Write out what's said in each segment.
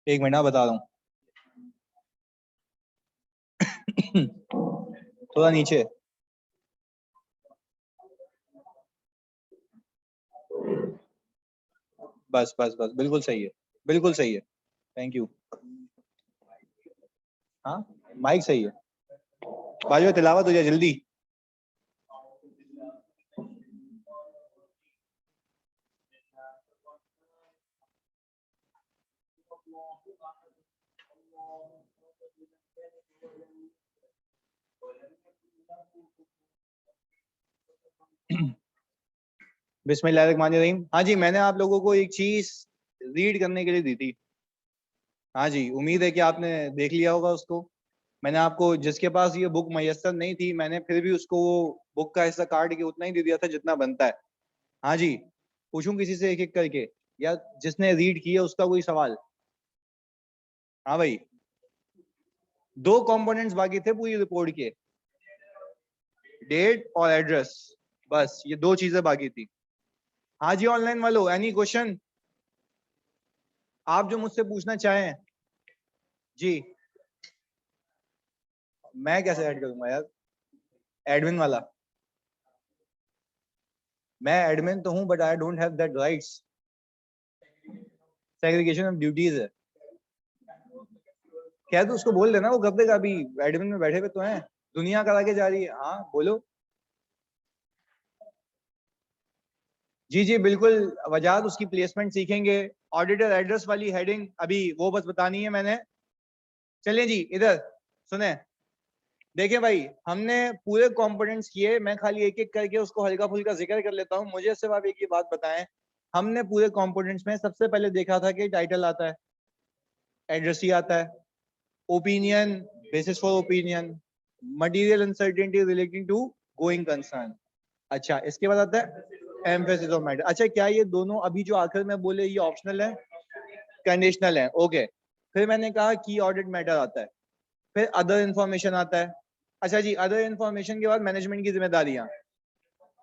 एक मिनट बता रहा हूँ। थोड़ा नीचे। बस बस बस, बिल्कुल सही है, बिल्कुल सही है। Thank you. हाँ, माइक सही है। बाजू तिलावत हो जाए जल्दी। बिस्मिल्लाहिर्रहमानिर्रहीम। हाँ जी, मैंने आप लोगों को एक चीज रीड करने के लिए दी थी। हाँ जी, उम्मीद है कि आपने देख लिया होगा उसको। मैंने आपको, जिसके पास ये बुक मैसर नहीं थी, मैंने फिर भी उसको वो बुक का हिस्सा काट के उतना ही दे दिया था जितना बनता है। हाँ जी, पूछूं किसी से एक एक करके, या जिसने रीड किया उसका कोई सवाल? हाँ भाई, दो कंपोनेंट्स बाकी थे पूरी रिपोर्ट के, डेट और एड्रेस। बस ये दो चीजें बाकी थी। हाँ जी, ऑनलाइन वालों, एनी क्वेश्चन आप जो मुझसे पूछना चाहें? जी। मैं कैसे ऐड करूंगा यार, एडमिन वाला? मैं एडमिन तो हूं, but I don't have that rights. Segregation of duties है। क्या तो उसको बोल देना, वो कब तक अभी एडमिन में बैठे हुए तो हैं, दुनिया करा के जा रही है। हाँ बोलो। जी जी बिल्कुल, वजाहत उसकी प्लेसमेंट सीखेंगे। ऑडिटर एड्रेस वाली हेडिंग अभी वो बस बतानी है मैंने। चलिए जी, इधर सुने। देखिए भाई, हमने पूरे कंपोनेंट्स किए, मैं खाली एक एक करके उसको हल्का फुल्का जिक्र कर लेता हूँ। मुझे सिर्फ आप एक ही बात बताएं। हमने पूरे कंपोनेंट्स में सबसे पहले देखा था कि टाइटल आता है, एड्रेस ही आता है, opinion, basis for opinion, material uncertainty relating to going concern. अच्छा, इसके बाद आता है एम्फेसिस ऑफ मैटर। अच्छा, क्या ये दोनों अभी जो आखिर में बोले ये ऑप्शनल है? कंडीशनल है, ओके। फिर मैंने कहा की ऑडिट मैटर आता है, फिर अदर इंफॉर्मेशन आता है। अच्छा जी, अदर इंफॉर्मेशन के बाद मैनेजमेंट की जिम्मेदारियां,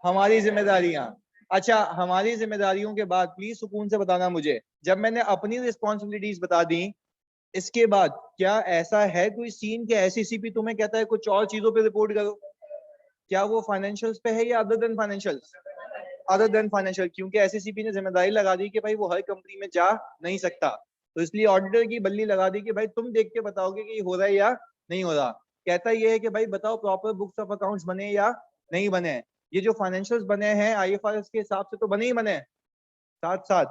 हमारी जिम्मेदारियां। अच्छा, हमारी जिम्मेदारियों के बाद प्लीज सुकून से बताना मुझे, जब मैंने अपनी रिस्पॉन्सिबिलिटीज बता दी, इसके बाद क्या ऐसा है कोई सीन के एससीसीपी तुम्हें कहता है कुछ और चीजों पे रिपोर्ट करो? क्या वो फाइनेंशियल्स पे है या other than financials? Other than financial, क्योंकि एससीसीपी ने जिम्मेदारी लगा दी कि भाई वो हर कंपनी में जा नहीं सकता, तो इसलिए ऑडिटर की बल्ली लगा दी कि भाई तुम देख के बताओगे कि ये हो रहा है या नहीं हो रहा। कहता ये है कि भाई बताओ प्रॉपर बुक्स ऑफ अकाउंट्स बने या नहीं बने। ये जो फाइनेंशियल्स बने हैं आईएफआरएस के हिसाब से तो बने ही बने, साथ साथ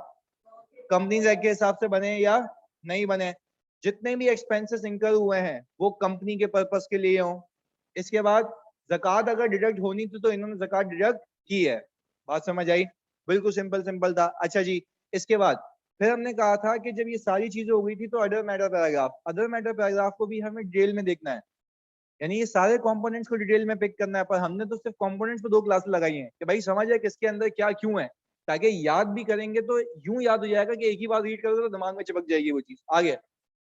कंपनीज एक्ट के हिसाब से बने या नहीं बने। जितने भी एक्सपेंसेस इंकर हुए हैं वो कंपनी के पर्पस के लिए हों। इसके बाद जक़ात अगर डिडक्ट होनी थी तो इन्होंने जक़ात डिडक्ट की है। बात समझ आई? बिल्कुल सिंपल सिंपल था। अच्छा जी, इसके बाद फिर हमने कहा था कि जब ये सारी चीजें हो गई थी तो other matter paragraph, other matter paragraph को भी हमें डिटेल में देखना है, यानी ये सारे कंपोनेंट्स को डिटेल में पिक करना है। पर हमने तो सिर्फ कंपोनेंट्स को दो क्लास लगाई हैं कि भाई समझ जाए किसके अंदर क्या क्यों है, ताकि याद भी करेंगे तो यूं याद हो जाएगा कि एक ही बार रीड करोगे तो दिमाग में चिपक जाएगी वो चीज आगे।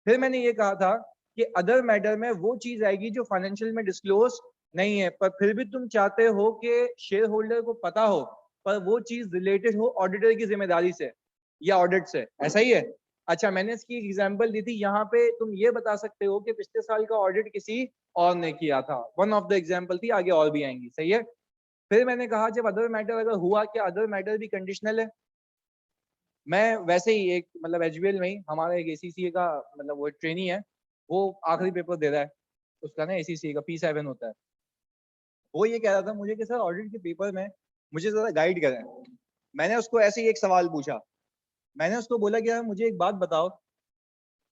फिर मैंने ये कहा था कि अदर मैटर में वो चीज आएगी जो फाइनेंशियल में डिस्क्लोज नहीं है, पर फिर भी तुम चाहते हो कि शेयर होल्डर को पता हो, पर वो चीज रिलेटेड हो ऑडिटर की जिम्मेदारी से या ऑडिट से, ऐसा ही है। अच्छा, मैंने इसकी एग्जांपल दी थी, यहाँ पे तुम ये बता सकते हो कि पिछले साल का ऑडिट किसी और ने किया था, वन ऑफ द एग्जांपल थी, आगे और भी आएंगी, सही है। फिर मैंने कहा जब अदर मैटर अगर हुआ, क्या अदर मैटर भी कंडीशनल है? मैं वैसे ही एक मतलब एचबीएल में ही हमारा एक एसीसीए का मतलब वो ट्रेनी है, वो आखिरी पेपर दे रहा है, उसका ना एसीसीए का P7 होता है। वो ये कह रहा था मुझे कि सर ऑडिट के पेपर में मुझे जरा गाइड करें। मैंने उसको ऐसे ही एक सवाल पूछा। मैंने उसको बोला कि यार मुझे एक बात बताओ,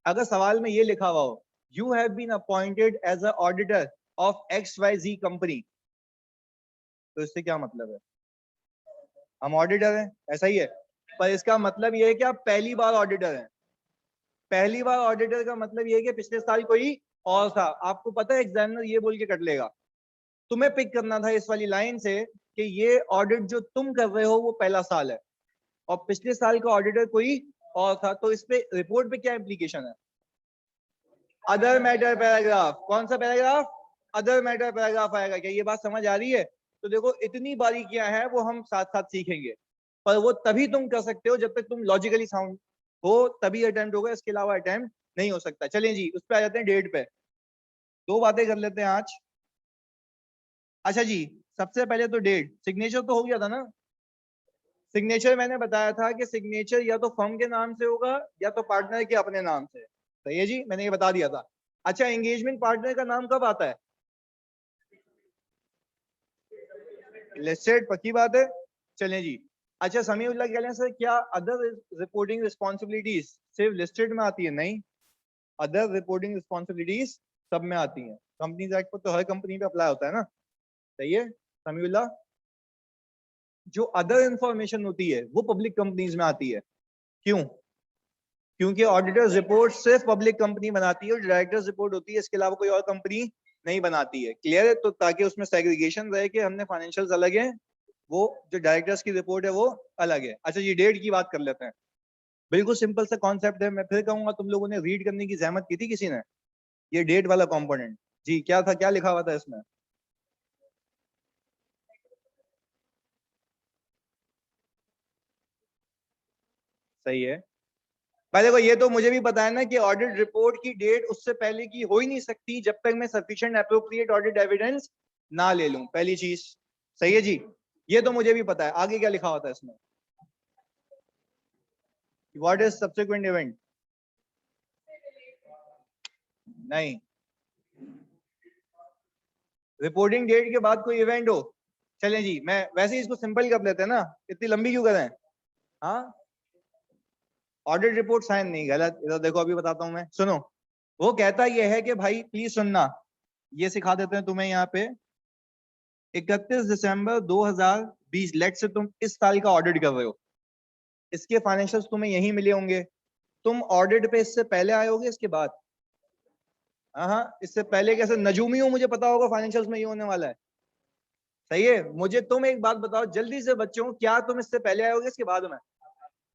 अगर सवाल में ये लिखा हुआ हो you have been appointed as a auditor of XYZ company, तो इससे क्या मतलब है? हम ऑडिटर हैं, ऐसा ही है, पर इसका मतलब ये है कि आप पहली बार ऑडिटर हैं। पहली बार ऑडिटर का मतलब ये है कि पिछले साल कोई और था। आपको पता है एग्जामिनर ये बोल के कट लेगा, तुम्हें पिक करना था इस वाली लाइन से कि ये ऑडिट जो तुम कर रहे हो वो पहला साल है और पिछले साल का ऑडिटर कोई और था, तो इस पे रिपोर्ट पे क्या इंप्लीकेशन है? Other matter paragraph. कौन सा पैराग्राफ? अदर मैटर पैराग्राफ आएगा। क्या ये बात समझ आ रही है? तो देखो इतनी बारीकियां हैं वो हम साथ साथ सीखेंगे, पर वो तभी तुम कर सकते हो जब तक तुम लॉजिकली साउंड हो तभी अटेम्प्ट होगा, इसके अलावा अटेम्प्ट नहीं हो सकता। चलें जी, उस पर आ जाते हैं डेट पे। दो बातें कर लेते हैं आज। अच्छा जी, सबसे पहले तो डेट, सिग्नेचर तो हो गया था ना। सिग्नेचर मैंने बताया था कि सिग्नेचर या तो फर्म के नाम से होगा या तो पार्टनर के अपने नाम से। सही है जी, मैंने ये बता दिया था। अच्छा, एंगेजमेंट पार्टनर का नाम कब आता है? लिस्टेड, पक्की बात है। चलें जी। अच्छा, समीउल्लाह कह लें सर, क्या अदर रिपोर्टिंग रिस्पॉन्सिबिलिटीज सिर्फ लिस्टेड में आती है? नहीं, अदर रिपोर्टिंग रिस्पॉन्सिबिलिटीज सब में आती हैं। कंपनीज एक्ट पर तो हर कंपनी पे अप्लाई होता है ना। सही है समीउल्लाह। जो अदर इंफॉर्मेशन होती है वो पब्लिक कंपनीज में आती है। क्यों? क्योंकि ऑडिटर्स रिपोर्ट सिर्फ पब्लिक कंपनी बनाती है और डायरेक्टर्स रिपोर्ट होती है, इसके अलावा कोई और कंपनी नहीं बनाती है। क्लियर है? तो ताकि उसमें सेग्रीगेशन रहे कि हमने फाइनेंशियल्स अलग है, वो जो डायरेक्टर्स की रिपोर्ट है वो अलग है। अच्छा जी, डेट की बात कर लेते हैं। बिल्कुल सिंपल सा कॉन्सेप्ट है, मैं फिर कहूंगा, तुम लोगों ने रीड करने की जहमत की थी किसी ने? ये डेट वाला कंपोनेंट जी क्या था, क्या लिखा हुआ था इसमें? सही है भाई। देखो, ये तो मुझे भी पता है ना कि ऑडिट रिपोर्ट की डेट उससे पहले की हो ही नहीं सकती जब तक मैं सफिशिएंट एप्रोप्रिएट ऑडिट एविडेंस ना ले लूं, पहली चीज। सही है जी, ये तो मुझे भी पता है। आगे क्या लिखा होता है इसमें? What is subsequent event? नहीं, रिपोर्टिंग डेट के बाद कोई इवेंट हो। चलें जी, मैं वैसे ही इसको सिंपल कर लेते हैं ना, इतनी लंबी क्यों करें। हाँ, ऑडिट रिपोर्ट साइन नहीं, गलत। इधर देखो, अभी बताता हूं मैं, सुनो। वो कहता यह है कि भाई प्लीज सुनना, ये सिखा देते हैं तुम्हें यहाँ पे। 31 दिसंबर 2020, लेट से तुम इस साल का ऑडिट कर रहे हो, इसके फाइनेंशियल्स तुम्हें यहीं मिले होंगे। तुम ऑडिट पे इससे पहले आए होगे, इसके बाद? हाँ हाँ, इससे पहले कैसे नजूमी हो, मुझे पता होगा फाइनेंशियल्स में ये होने वाला है। सही है। मुझे तुम एक बात बताओ जल्दी से बच्चों, क्या तुम इससे पहले आए होगे इसके बाद में?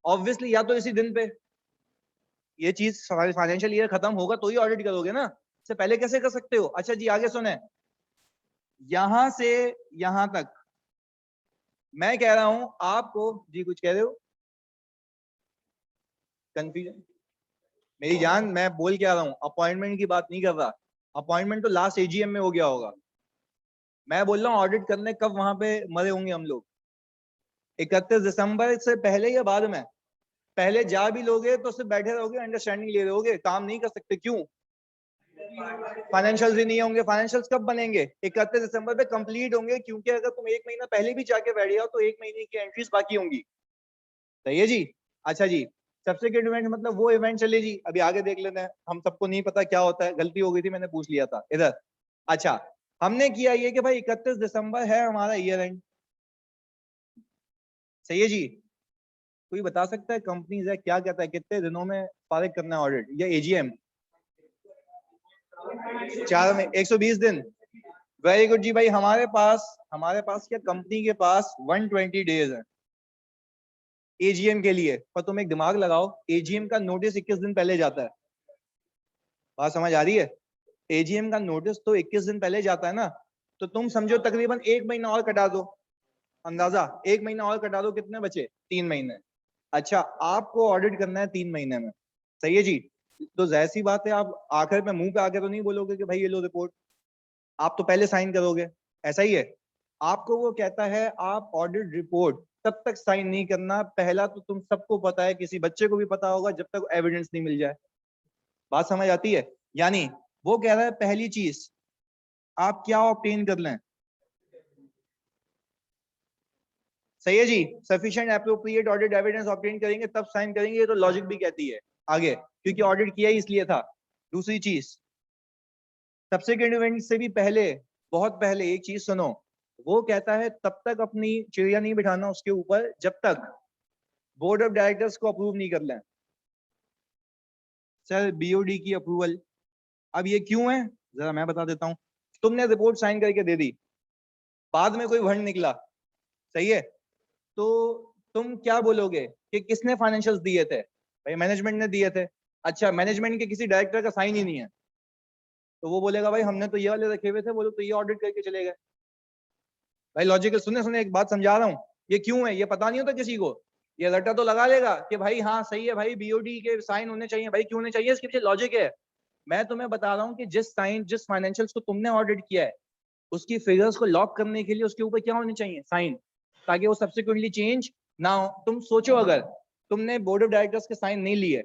ऑब्वियसली, या तो इसी दिन पे। ये चीज फाइनेंशियल ईयर खत्म होगा तो ही ऑडिट करोगे ना, इससे पहले कैसे कर सकते हो? अच्छा जी, आगे सुने। यहां से यहां तक मैं कह रहा हूं आपको जी, कुछ कह रहे हो? कंफ्यूजन? मेरी जान, मैं बोल क्या रहा हूं, अपॉइंटमेंट की बात नहीं कर रहा। अपॉइंटमेंट तो लास्ट एजीएम में हो गया होगा। मैं बोल रहा हूँ ऑडिट करने कब वहां पे मरे होंगे हम लोग। 31 दिसंबर से पहले या बाद में? पहले जा भी लोगे तो सिर्फ बैठे रहोगे, अंडरस्टैंडिंग ले रहोगे, काम नहीं कर सकते। क्यों? फाइनेंशियल्स ही नहीं होंगे। फाइनेंशियल्स कब बनेंगे? 31 दिसंबर पे कंप्लीट होंगे, क्योंकि अगर तुम एक महीना पहले भी जाके बैठ जाओ तो एक महीने की एंट्रीज बाकी होंगी। सही है जी। अच्छा जी, सब्सिक्वेंट इवेंट मतलब वो इवेंट, चले जी अभी आगे देख लेते हैं। हम सबको नहीं पता क्या होता है, गलती हो गई थी, मैंने पूछ लिया था इधर। अच्छा, हमने किया ये कि भाई 31 दिसंबर है हमारा ईयर एंड। सही है जी। कोई बता सकता है कंपनीज है क्या कहता है कितने दिनों में फारिग करना है ऑडिट या एजीएम? 4 में 120 दिन। वेरी गुड जी भाई। हमारे पास क्या, कंपनी के पास 120 डेज है एजीएम के लिए। पर तुम एक दिमाग लगाओ, एजीएम का नोटिस 21 दिन पहले जाता है। बात समझ आ रही है? एजीएम का नोटिस तो 21 दिन पहले जाता है ना। तो तुम समझो तकरीबन एक महीना और कटा दो, अंदाजा एक महीना और कटा दो, कितने बचे? 3 महीने। अच्छा, आपको ऑडिट करना है 3 महीने में। सही है जी। तो जाहिर सी बात है, आप आखिर में मुंह पे आके तो नहीं बोलोगे कि भाई ये लो रिपोर्ट। आप तो पहले साइन करोगे, ऐसा ही है। आपको वो कहता है आप ऑडिट रिपोर्ट तब तक साइन नहीं करना। पहला तो तुम सबको पता है, किसी बच्चे को भी पता होगा, जब तक एविडेंस नहीं मिल जाए। बात समझ आती है? यानी वो कह रहा है पहली चीज आप क्या ऑब्टेन कर लें। सही है जी, sufficient appropriate audit evidence obtain करेंगे तब साइन करेंगे, ये तो लॉजिक भी कहती है। आगे, क्योंकि ऑडिट किया ही इसलिए था। दूसरी चीज, सब्सिक्वेंट इवेंट से भी पहले, बहुत पहले एक चीज सुनो। वो कहता है तब तक अपनी चिड़िया नहीं बिठाना उसके ऊपर जब तक बोर्ड ऑफ डायरेक्टर्स को अप्रूव नहीं कर लें। सर, बीओडी की अप्रूवल, अब ये क्यों है जरा मैं बता देता हूं। तुमने रिपोर्ट साइन करके दे दी, बाद में कोई भंड निकला, सही है, तो तुम क्या बोलोगे कि किसने फाइनेंशियल्स दिए थे? भाई मैनेजमेंट ने दिए थे। अच्छा, मैनेजमेंट के किसी डायरेक्टर का साइन ही नहीं है, तो वो बोलेगा भाई हमने तो ये वाले रखे हुए थे, वो लोग तो ये ऑडिट करके चले गए। भाई लॉजिकल, सुने सुने एक बात समझा रहा हूँ, ये क्यों है ये पता नहीं होता किसी को। ये रट्टा तो लगा लेगा कि भाई हाँ सही है भाई, बीओडी के साइन होने चाहिए। भाई क्यों होने चाहिए? इसके पीछे लॉजिक है। मैं तुम्हें बता रहा हूँ कि जिस फाइनेंशियल्स को तुमने ऑडिट किया है उसकी फिगर्स को लॉक करने के लिए उसके ऊपर क्या होने चाहिए? साइन, ताकि वो सब्सिक्वेंटली चेंज ना हो। तुम सोचो, अगर तुमने बोर्ड ऑफ डायरेक्टर्स के साइन नहीं लिए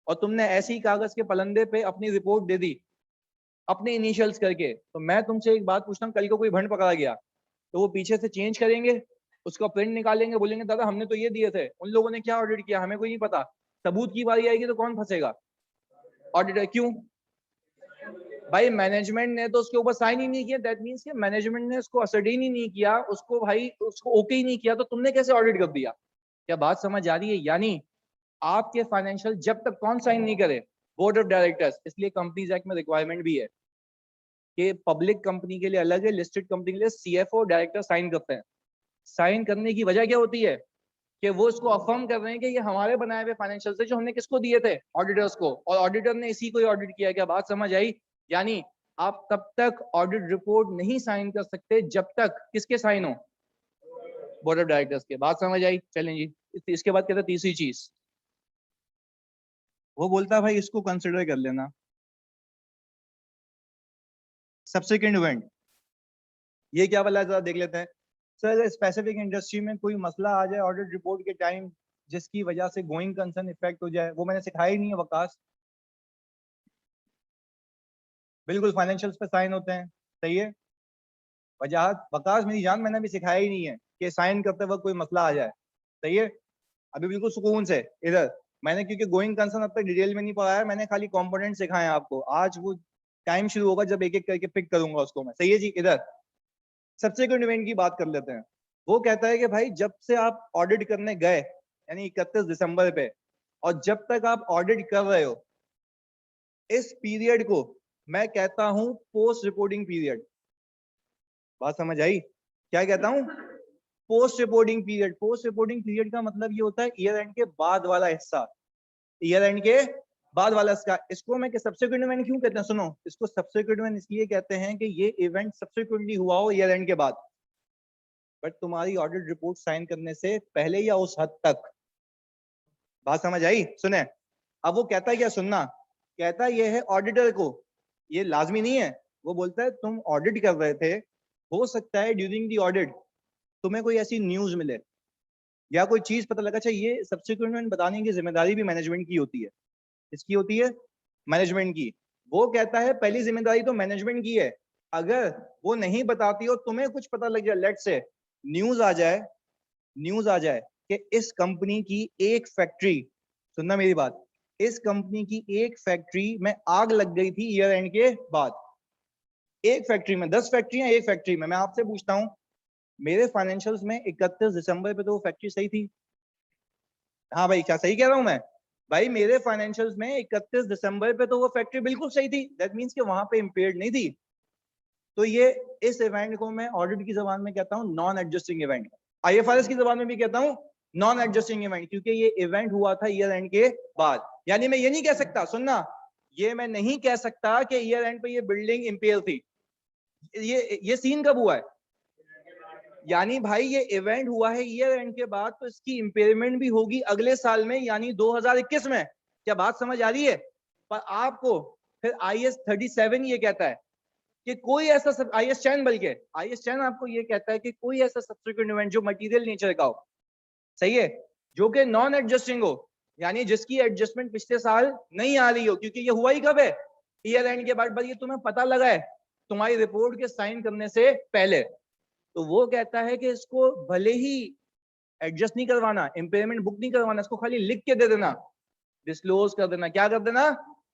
और तुमने ऐसे ही कागज के पलंदे पे अपनी रिपोर्ट दे दी अपने इनिशियल्स करके, तो मैं तुमसे एक बात पूछता हूँ, कल को कोई भंड पकड़ा गया तो वो पीछे से चेंज करेंगे, उसका प्रिंट निकालेंगे, बोलेंगे दादा हमने तो ये दिए थे, उन लोगों ने क्या ऑडिट किया हमें कोई नहीं पता। सबूत की बारी आएगी तो कौन फंसेगा? ऑडिटर। क्यों? भाई मैनेजमेंट ने तो उसके ऊपर साइन ही नहीं किया, दैट मींस कि मैनेजमेंट ने उसको असर्टेन ही नहीं किया, उसको भाई उसको ओके ही नहीं किया, तो तुमने कैसे ऑडिट कर दिया? क्या बात समझ आ रही है? यानी आपके फाइनेंशियल जब तक कौन साइन नहीं करे? Board of directors. इसलिए कंपनीज एक्ट में रिक्वायरमेंट भी है कि पब्लिक कंपनी के लिए अलग है, लिस्टेड कंपनी के लिए सीएफओ डायरेक्टर साइन करते हैं। साइन करने की वजह क्या होती है? कि वो इसको अफर्म कर रहे हैं कि ये हमारे बनाए हुए फाइनेंशियल से जो हमने किसको दिए थे? ऑडिटर्स को, और ऑडिटर ने इसी को ही ऑडिट किया। क्या बात समझ आई? यानी आप तब तक ऑडिट रिपोर्ट नहीं साइन कर सकते जब तक किसके साइन हो? बोर्ड ऑफ डायरेक्टर्स के। बात समझ आई? चलें जी, इसके बाद कहते हैं तीसरी चीज, वो बोलता है भाई इसको कंसिडर कर लेना, सब्सिक्वेंट इवेंट। ये क्या वाला है जरा देख लेते हैं। सर स्पेसिफिक इंडस्ट्री में कोई मसला आ जाए ऑडिट रिपोर्ट के टाइम जिसकी वजह से गोइंग कंसर्न इफेक्ट हो जाए, वो मैंने सिखाया ही नहीं है वकास। बिल्कुल फाइनेंशियल्स पे साइन होते हैं, सही है। वजाहत वकास मेरी जान, मैंने भी सिखाया ही नहीं है कि साइन करते वक्त कोई मसला आ जाए, सही है। अभी बिल्कुल सुकून से इधर, मैंने क्योंकि गोइंग कंसर्न अब तक डिटेल में नहीं पढ़ाया, मैंने खाली कंपोनेंट सिखाए हैं आपको। आज वो टाइम शुरू होगा जब एक एक करके पिक करूंगा उसको मैं, सही है जी। इधर सब्सिक्वेंट इवेंट की बात कर लेते हैं। वो कहता है कि भाई जब से आप ऑडिट करने गए यानी 31 दिसंबर पे, और जब तक आप ऑडिट कर रहे हो, इस पीरियड को मैं कहता हूं पोस्ट रिपोर्टिंग पीरियड। बात समझ आई? क्या कहता हूं? Post reporting period. Post reporting period का मतलब ये होता है ईयर एंड के बाद वाला हिस्सा, ईयर एंड के बाद वाला इसका। इसको मैं सब्सिक्वेंट इवेंट क्यों कहते हैं? सुनो, इसको सब्सिक्वेंट इवेंट इसलिए कहते हैं कि ये इवेंट सब्सिक्वेंटली हुआ हो ईयर एंड के बाद, बट तुम्हारी ऑडिट रिपोर्ट साइन करने से पहले या उस हद तक। बात समझ आई? सुने, अब वो कहता है क्या? सुनना, कहता ये है ऑडिटर को, ये लाजमी नहीं है। वो बोलता है तुम ऑडिट कर रहे थे, हो सकता है ड्यूरिंग दी ऑडिट तुम्हें कोई ऐसी न्यूज मिले या कोई चीज पता लगा। अच्छा, ये सब्सिक्वेंट बताने की जिम्मेदारी भी मैनेजमेंट की होती है। किसकी होती है? मैनेजमेंट की। वो कहता है पहली जिम्मेदारी तो मैनेजमेंट की है, अगर वो नहीं बताती हो तुम्हें कुछ पता लग जाए, लेट से न्यूज आ जाए, न्यूज आ जाए कि इस कंपनी की एक फैक्ट्री, सुनना मेरी बात, इस कंपनी की एक फैक्ट्री में आग लग गई थी ईयर एंड के बाद। एक फैक्ट्री में, 10 फैक्ट्रियां एक फैक्ट्री में। मैं आपसे पूछता हूं, मेरे फाइनेंशियल्स में 31 दिसंबर पे तो वो फैक्ट्री सही थी? हाँ भाई, क्या सही कह रहा हूं मैं? भाई मेरे फाइनेंशियल्स में 31 दिसंबर पे तो वो फैक्ट्री बिल्कुल सही थी, दैट मींस कि वहां पे इंपेयर्ड नहीं थी। तो ये इस इवेंट को मैं ऑडिट की जबान में कहता हूं नॉन एडजस्टिंग इवेंट, आईएफआरएस की जबान में भी कहता हूं नॉन एडजस्टिंग इवेंट, क्योंकि ये इवेंट हुआ था ईयर एंड के बाद। यानी मैं ये नहीं कह सकता, सुनना, ये मैं नहीं कह सकता कि ईयर एंड पे ये बिल्डिंग इंपेयर थी। ये सीन कब हुआ है? यानी भाई ये इवेंट हुआ है ईयर एंड के बाद, तो इसकी इंपेयरमेंट भी होगी अगले साल में, यानी 2021 में। क्या बात समझ आ रही है? पर आपको फिर IAS 37 ये कहता है कि कोई ऐसा IAS 10, बल्कि IAS 10 आपको ये कहता है कि कोई ऐसा सब्सिक्वेंट इवेंट जो मटेरियल नेचर का हो, सही है, जो कि नॉन एडजस्टिंग हो, यानी जिसकी एडजस्टमेंट पिछले साल नहीं आ रही हो, क्योंकि ये हुआ ही कब है? ईयर एंड के बाद। बस ये तुम्हें पता लगा है तुम्हारी रिपोर्ट के साइन करने से पहले, तो वो कहता है कि इसको भले ही एडजस्ट नहीं करवाना, इम्पेयरमेंट बुक नहीं करवाना, इसको खाली लिख के दे देना, डिस्क्लोज कर देना। क्या कर देना?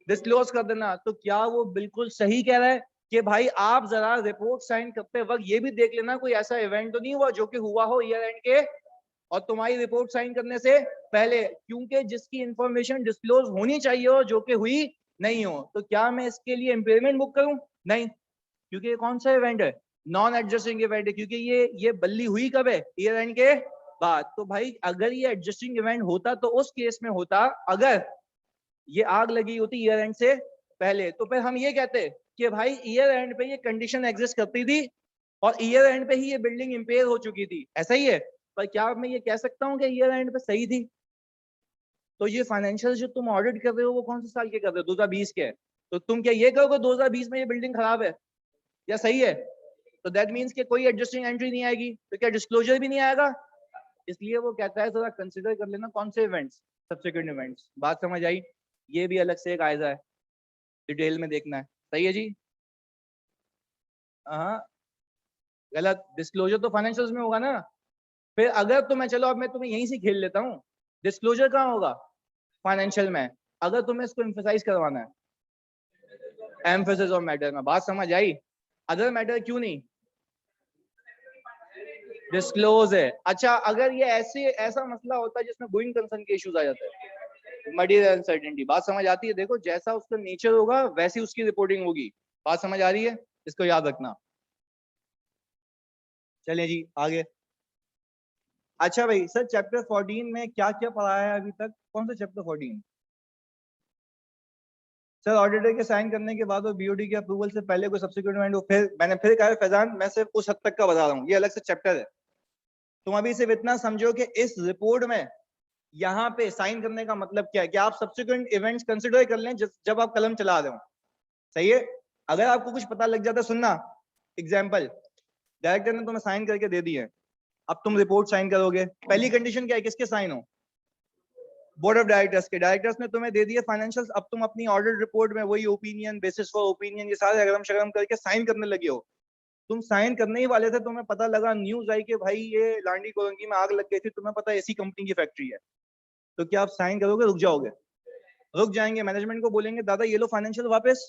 डिस्क्लोज कर देना। तो क्या वो बिल्कुल सही कह रहा है कि भाई आप जरा रिपोर्ट साइन करते वक्त ये भी देख लेना कोई ऐसा इवेंट तो नहीं हुआ जो कि हुआ हो ईयर एंड के और तुम्हारी रिपोर्ट साइन करने से पहले, क्योंकि जिसकी इंफॉर्मेशन डिस्क्लोज होनी चाहिए हो जो कि हुई नहीं हो। तो क्या मैं इसके लिए इम्पेयरमेंट बुक करूं? नहीं, क्योंकि ये कौन सा इवेंट है? नॉन एडजस्टिंग इवेंट है, क्योंकि ये बल्ली हुई कब है? ईयर एंड के बाद। तो भाई अगर ये एडजस्टिंग इवेंट होता तो उस केस में होता अगर ये आग लगी होती ईयर एंड से पहले, तो फिर हम ये कहते कि भाई ईयर एंड पे ये कंडीशन एग्जिस्ट करती थी और ईयर एंड पे ही ये बिल्डिंग इंपेयर हो चुकी थी, ऐसा ही है। पर क्या मैं ये कह सकता हूँ कि ईयर एंड पे सही थी? तो ये फाइनेंशियल जो तुम ऑडिट कर रहे हो वो कौन से साल के कर रहे हो? 2020 के। तो तुम क्या ये कहोगे 2020 में ये बिल्डिंग खराब है या सही है? तो दैट मीन्स कि कोई एडजस्टिंग एंट्री नहीं आएगी, तो क्या डिस्क्लोजर भी नहीं आएगा? इसलिए वो कहता है थोड़ा कंसिडर कर लेना कौन से इवेंट्स, सब्सिक्वेंट इवेंट्स। बात समझ आई? ये भी अलग से एक कायदा है, डिटेल में देखना है। सही है जी? हाँ, गलत। डिस्क्लोजर तो फाइनेंशियल्स में होगा ना। फिर अगर तो मैं चलो अब मैं तुम्हें यहीं से खेल लेता हूँ, डिस्क्लोजर कहाँ होगा? फाइनेंशियल में। अगर तुम्हें इसको एम्फेसाइज करवाना है, एम्फेसिस ऑफ मैटर में। बात समझ आई? अदर मैटर क्यों नहीं? डिस्क्लोज है। अच्छा, अगर ये ऐसा मसला होता है जिसमें गोइंग कंसर्न के इश्यूज आ जाते हैं, मटीरियल अनसर्टेनिटी। बात समझ आती है? देखो जैसा उसका नेचर होगा वैसी उसकी रिपोर्टिंग होगी। बात समझ आ रही है? इसको याद रखना। चलिए जी आगे। अच्छा भाई सर, चैप्टर 14 में क्या क्या पढ़ाया है अभी तक? कौन सा चैप्टर 14? सर ऑडिटर के साइन करने के बाद और बीओडी के अप्रूवल से पहले कोई सब्सिक्वेंट इवेंट हो। फिर मैंने फिर कहा फैजान, मैं सिर्फ उस हद तक का बता रहा हूँ, ये अलग से चैप्टर है। तुम अभी सिर्फ इतना समझो कि इस रिपोर्ट में यहाँ पे साइन करने का मतलब क्या है कि आप सब्सिक्वेंट इवेंट्स कंसिडर कर लें जब आप कलम चला रहे हो। सही है? अगर आपको कुछ पता लग जाता, सुनना एग्जाम्पल, डायरेक्टर ने तुम्हें साइन करके दे दी है, अब तुम रिपोर्ट साइन करोगे, पहली कंडीशन क्या है? किसके साइन हो? बोर्ड ऑफ डायरेक्टर्स के। डायरेक्टर्स ने तुम्हें दे दिए फाइनेंशियल्स, अब तुम अपनी ऑडिट रिपोर्ट में वही ओपिनियन, बेसिस फॉर ओपिनियन, ये सारे अगरम शगरम करके साइन करने लगे हो। तुम साइन करने ही वाले थे, तुम्हें पता लगा, न्यूज आई कि भाई ये लांडी कोरंगी में आग लग गई थी, तुम्हें पता ऐसी कंपनी की फैक्ट्री है, तो क्या आप साइन करोगे? रुक जाओगे? रुक जाएंगे, मैनेजमेंट को बोलेंगे दादा ये लो फाइनेंशियल वापस,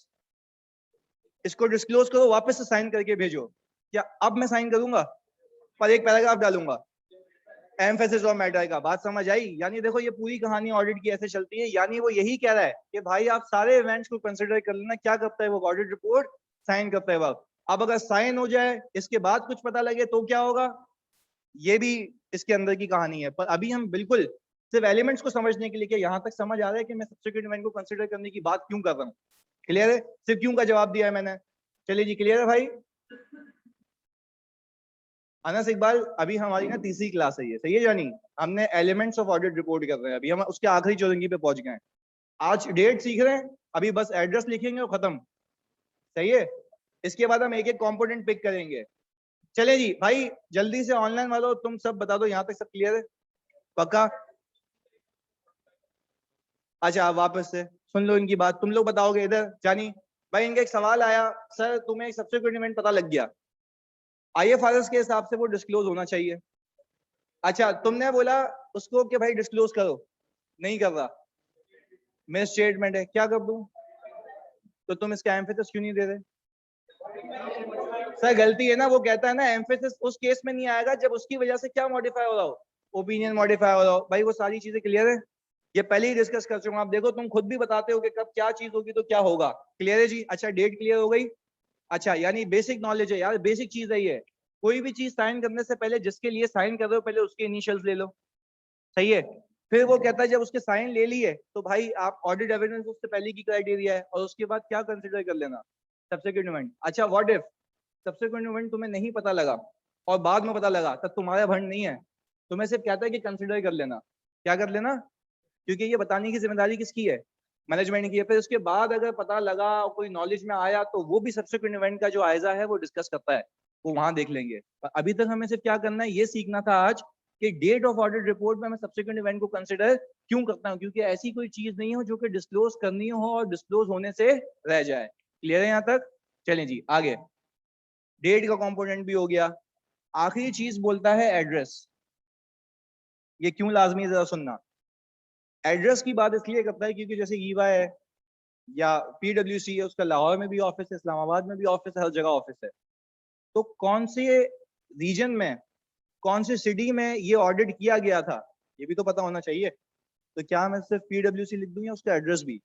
इसको डिस्क्लोज करो, वापस से साइन करके भेजो। क्या अब मैं साइन करूंगा? पर एक पैराग्राफ डालूंगा एम्फेसिस ऑफ मैटर का। बात समझ आई? यानी देखो ये पूरी कहानी ऑडिट की ऐसे चलती है। यानी वो यही कह रहा है कि भाई आप सारे इवेंट्स को कंसिडर कर लेना। क्या करता है वो? ऑडिट रिपोर्ट साइन करता है वक्त। अब अगर साइन हो जाए इसके बाद कुछ पता लगे तो क्या होगा? ये भी इसके अंदर की कहानी है। पर अभी हम बिल्कुल सिर्फ एलिमेंट्स को समझने के लिए, क्या यहाँ तक समझ आ रहा है कि मैं सब्सिक्वेंट इवेंट को कंसिडर करने की बात क्यों कर रहा हूँ? क्लियर है? सिर्फ क्यों का जवाब दिया है मैंने। चलिए जी, क्लियर है भाई? अनस इकबाल, अभी हमारी ना तीसरी क्लास है ये, सही है जानी? हमने एलिमेंट्स ऑफ ऑडिट रिपोर्ट कर रहे हैं, अभी हम उसके आखिरी चौरंगी पे पहुंच गए हैं। आज डेट सीख रहे हैं, अभी बस एड्रेस लिखेंगे और खत्म। सही है? इसके बाद हम एक एक कंपोनेंट पिक करेंगे। चले जी भाई, जल्दी से ऑनलाइन वालों तुम सब बता दो, यहाँ तक सब क्लियर है? पक्का? अच्छा वापस से सुन लो इनकी बात, तुम लोग बताओगे इधर जानी। भाई इनका एक सवाल आया, सर तुम्हें एक सब्सिक्वेंट इवेंट पता लग गया, आईएफआरएस के हिसाब से वो डिस्क्लोज होना चाहिए। अच्छा तुमने बोला उसको कि भाई डिस्क्लोज करो, नहीं कर रहा, मिस स्टेटमेंट है, क्या कर दूं? तो तुम इसका एम्फेसिस क्यों नहीं दे रहे? सर गलती है ना, वो कहता है ना एम्फेसिस उस केस में नहीं आएगा जब उसकी वजह से क्या मॉडिफाई हो रहा हो, ओपिनियन मॉडिफाई हो रहा हो। भाई वो सारी चीजें क्लियर है, ये पहले ही डिस्कस कर चुका हूं। आप देखो तुम खुद भी बताते हो कि कब क्या चीज होगी तो क्या होगा। क्लियर है जी? अच्छा डेट क्लियर हो गई। अच्छा यानी बेसिक नॉलेज है यार, बेसिक चीज है ये। कोई भी चीज साइन करने से पहले जिसके लिए साइन कर रहे हो पहले उसके इनिशियल्स ले लो। सही है? फिर वो कहता है जब उसके साइन ले लिए तो भाई आप ऑडिट एविडेंस उससे पहले की क्राइटेरिया है, और उसके बाद क्या कंसिडर कर लेना? Subsequent event. अच्छा व्हाट इफ सब्सिक्वेंट इवेंट तुम्हें नहीं पता लगा और बाद में पता लगा, तब तुम्हारा भंड नहीं है, तुम्हें सिर्फ कहता है कि कंसिडर कर लेना। क्या कर लेना? क्योंकि ये बताने की जिम्मेदारी किसकी है? मैनेजमेंट की है। फिर उसके बाद अगर पता लगा और कोई नॉलेज में आया तो वो भी सब्सिक्वेंट इवेंट का जो आयजा है वो डिस्कस करता है, वो वहां देख लेंगे। पर अभी तक हमें सिर्फ क्या करना है, ये सीखना था आज कि डेट ऑफ ऑडिट रिपोर्ट में मैं सब्सिक्वेंट इवेंट को कंसिडर क्यों करता हूँ, क्योंकि ऐसी कोई चीज नहीं हो जो कि डिस्क्लोज करनी हो और डिस्क्लोज होने से रह जाए। क्लियर है यहाँ तक? चलें जी आगे। डेट का कंपोनेंट भी हो गया। आखिरी चीज बोलता है एड्रेस। ये क्यों लाजमी है जरा सुनना। एड्रेस की बात इसलिए करता है क्योंकि जैसे ईवा है या पीडब्ल्यूसी है, उसका लाहौर में भी ऑफिस है, इस्लामाबाद में भी ऑफिस है, हर जगह ऑफिस है। तो कौन से रीजन में, कौन सी सिटी में ये ऑडिट किया गया था, ये भी तो पता होना चाहिए। तो क्या मैं सिर्फ पीडब्ल्यूसी लिख दूं या उसका एड्रेस भी?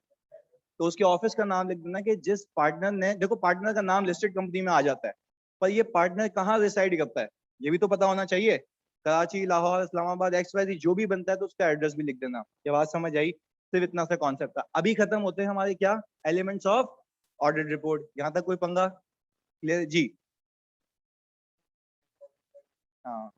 तो उसके ऑफिस का नाम लिख देना कि जिस पार्टनर ने, देखो पार्टनर का नाम लिस्टेड कंपनी में आ जाता है, पर ये पार्टनर कहाँ रिसाइड करता है ये भी तो पता होना चाहिए। कराची, लाहौर, इस्लामाबाद, XYZ जो भी बनता है तो उसका एड्रेस भी लिख देना। ये बात समझ आई? सिर्फ इतना सा कॉन्सेप्ट था। अभी खत्म होते हैं हमारे क्या, एलिमेंट्स ऑफ ऑडिट रिपोर्ट। यहाँ तक कोई पंगा? क्लियर जी? हाँ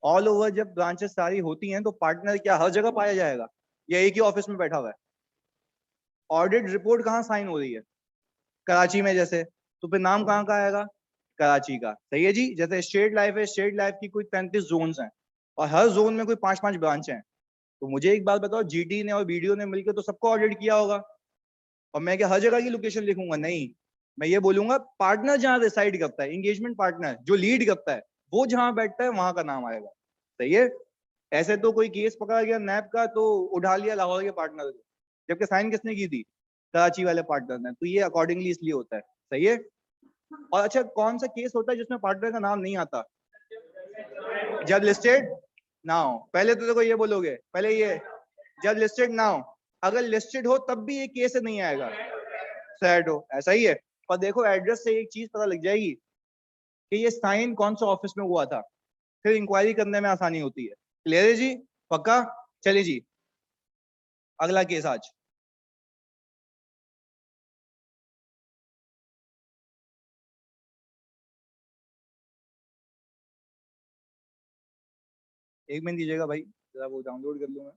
ऑल ओवर जब ब्रांचेस सारी होती हैं तो पार्टनर क्या हर जगह पाया जाएगा या एक ही ऑफिस में बैठा हुआ है? ऑडिट रिपोर्ट कहाँ साइन हो रही है? कराची में जैसे, तो फिर नाम कहाँ का आएगा? कराची का। सही है जी। जैसे स्टेट लाइफ है, स्टेट लाइफ की कोई 35 जोन हैं और हर जोन में कोई 5-5 ब्रांच हैं। तो मुझे एक बात बताओ, जीटी ने और बीडीओ ने मिलकर तो सबको ऑडिट किया होगा, और मैं क्या हर जगह की लोकेशन लिखूंगा? नहीं, मैं ये बोलूंगा पार्टनर जहां डिसाइड करता है, एंगेजमेंट पार्टनर जो लीड करता है, वो जहां बैठता है वहां का नाम आएगा। सही है। ऐसे तो कोई केस पकड़ा गया नैब का तो उठा लिया लाहौर के पार्टनर को, जबकि साइन किसने की थी? कराची वाले पार्टनर ने। तो ये अकॉर्डिंगली इसलिए होता है। सही है। और अच्छा, कौन सा केस होता है जिसमें पार्टनर का नाम नहीं आता? जब लिस्टेड ना हो। पहले तो देखो ये बोलोगे, पहले ये जब लिस्टेड ना हो, अगर लिस्टेड हो तब भी ये केस नहीं आएगा, सैड हो, ऐसा ही है। और देखो एड्रेस से एक चीज पता लग जाएगी कि ये साइन कौन सा ऑफिस में हुआ था, फिर इंक्वायरी करने में आसानी होती है। क्लियर है जी? पक्का? चलिए जी, अगला केस आज। एक मिनट दीजिएगा भाई, जरा वो डाउनलोड कर लूंगा।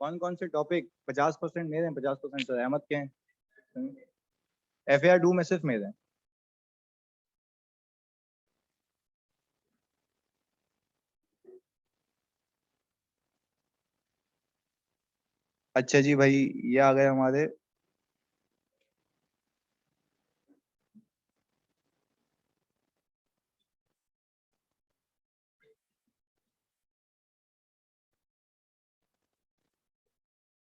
कौन कौन से टॉपिक? 50% मेरे हैं, 50% रहमत के हैं। FAR 2 में सिर्फ मेरे हैं। अच्छा जी भाई, ये आ गए हमारे।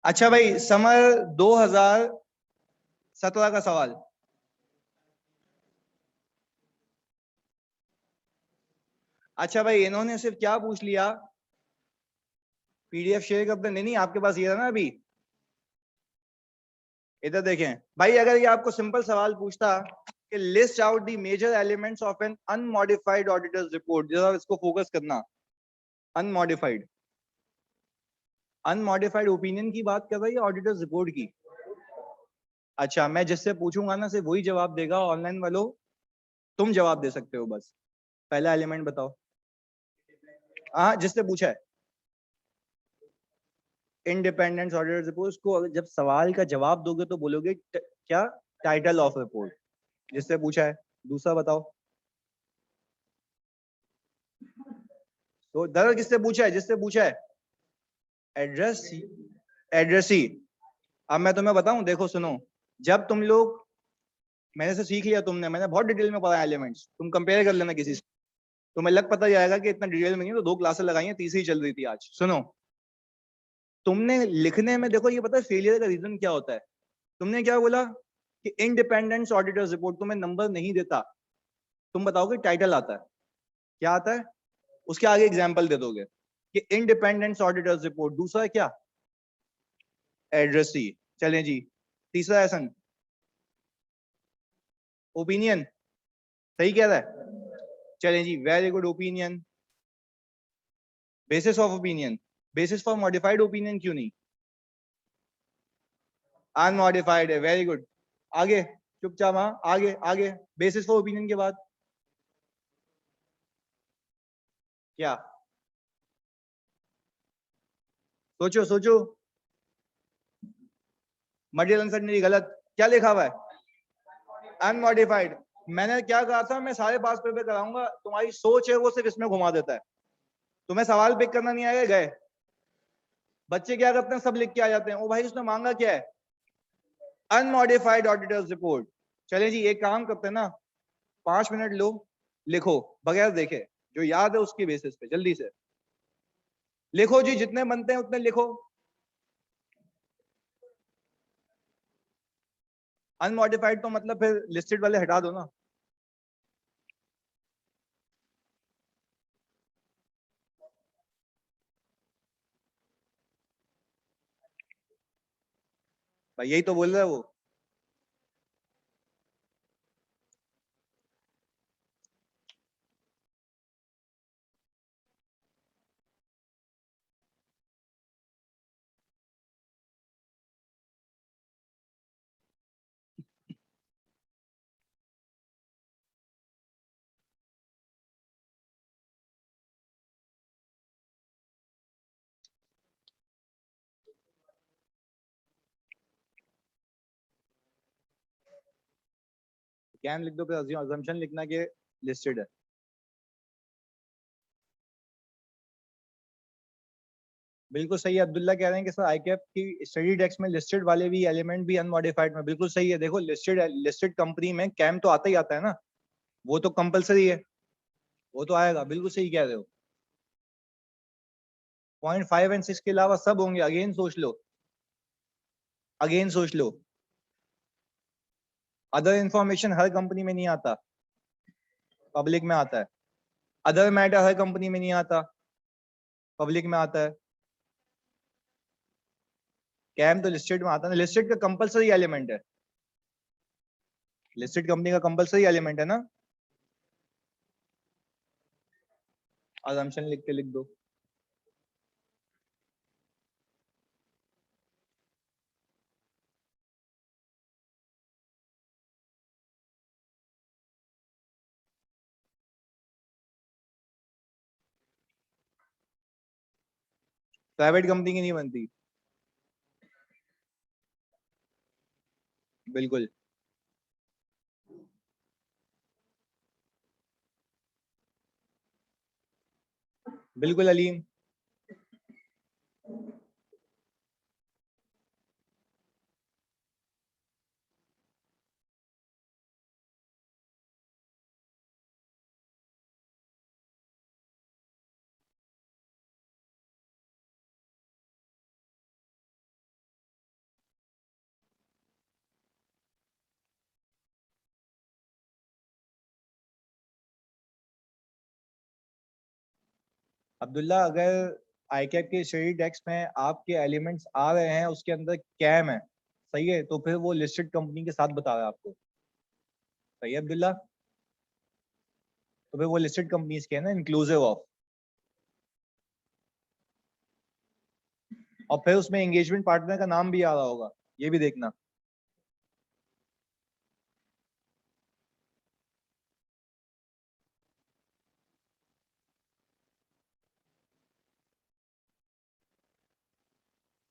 अच्छा भाई, समर 2017 का सवाल। अच्छा भाई, इन्होंने सिर्फ क्या पूछ लिया? PDF शेयर करते नहीं, नहीं आपके पास ये था ना अभी। इधर देखें भाई, अगर ये आपको सिंपल सवाल पूछता कि list out the major elements of an unmodified auditor's report, जरा इसको फोकस करना। अनमॉडिफाइड, अनमॉडिफाइड ओपिनियन की बात कर रही है, ऑडिटर्स रिपोर्ट की? अच्छा, मैं जिससे पूछूंगा ना सिर्फ वही जवाब देगा। ऑनलाइन वालों, तुम जवाब दे सकते हो बस। पहला एलिमेंट बताओ। हाँ, जिससे पूछा है। इंडिपेंडेंस ऑडिटर रिपोर्ट को जब सवाल का जवाब दोगे तो बोलोगे क्या? टाइटल ऑफ रिपोर्ट, जिससे पूछा है। दूसरा बताओ। तो दर किससे पूछा है? जिससे पूछा है। एड्रेस, एड्रेस ही। अब मैं तुम्हें बताऊं, देखो सुनो, जब तुम लोग, मैंने से सीख लिया तुमने, मैंने बहुत डिटेल में पढ़ा एलिमेंट्स, तुम कंपेयर कर लेना किसी से, तुम्हें लग पता जाएगा कि इतना डिटेल में नहीं। तो 2 क्लासेस लगाई हैं, तीसरी चल रही थी आज। सुनो, तुमने लिखने में देखो, ये पता है फेलियर का रीजन क्या होता है? तुमने क्या बोला कि इंडिपेंडेंस ऑडिटर्स रिपोर्ट, तुम्हें नंबर नहीं देता, तुम बताओगे टाइटल आता है। क्या आता है? उसके आगे एग्जाम्पल दे दोगे कि इंडिपेंडेंस ऑडिटर्स रिपोर्ट। दूसरा है क्या? एड्रेस ही। चलें जी, तीसरा है सन, ओपिनियन। सही कह रहा है। चलें जी, very good, opinion. Basis of opinion, basis for modified opinion क्यों नहीं? अनमॉडिफाइड है, वेरी गुड। आगे, चुपचाप, हाँ आगे आगे। बेसिस फॉर ओपिनियन के बाद क्या? सोचो सोचो। मटेरियल अनसर्टेनिटी गलत। क्या लिखा हुआ है? अनमॉडिफाइड। मैंने क्या कहा था? मैं सारे पास पेपर कराऊंगा, तुम्हारी सोच है वो सिर्फ इसमें घुमा देता है। तुम्हें सवाल पिक करना नहीं आएगा, गए। बच्चे क्या करते हैं, सब लिख के आ जाते हैं। ओ भाई, उसने मांगा क्या है? Unmodified auditor's report. चले जी, एक काम करते हैं ना, 5 मिनट लो, लिखो बगैर देखे, जो याद है उसके बेसिस पे जल्दी से लिखो जी, जितने बनते हैं उतने लिखो। अनमॉडिफाइड तो मतलब फिर लिस्टेड वाले हटा दो ना। भाई यही तो बोल रहा है वो। कैन लिख दो, फिर अजम्पशन लिखना कि लिस्टेड है। बिल्कुल सही है, अब्दुल्ला कह रहे हैं कि सर आईकैप की स्टडी डेस्क में लिस्टेड वाले भी एलिमेंट भी अनमॉडिफाइड में, बिल्कुल सही है। देखो लिस्टेड कंपनी में कैम तो आता ही आता है ना, वो तो कंपलसरी है, वो तो आएगा, बिल्कुल सही कह रहे हो। 0.5 एंड 6 के अलावा सब होंगे। अगेन सोच लो, अगेन सोच लो, अदर इंफॉर्मेशन हर कंपनी में नहीं आता, पब्लिक में आता है। अदर मैटर हर कंपनी में नहीं आता, पब्लिक में आता है। कैम तो लिस्टेड में आता है ना, लिस्टेड का कंपलसरी एलिमेंट है, लिस्टेड कंपनी का कंपलसरी एलिमेंट है ना। assumption लिख के लिख दो। प्राइवेट कंपनी की नहीं बनती, बिल्कुल बिल्कुल अलीम। अब्दुल्ला, अगर आईकैप के स्टडी डेस्क में आपके एलिमेंट्स आ रहे हैं, उसके अंदर कैम है, सही है, तो फिर वो लिस्टेड कंपनी के साथ बता रहा है आपको। सही है अब्दुल्ला, तो फिर वो लिस्टेड कंपनीज के है ना, इंक्लूसिव ऑफ। और फिर उसमें एंगेजमेंट पार्टनर का नाम भी आ रहा होगा, ये भी देखना।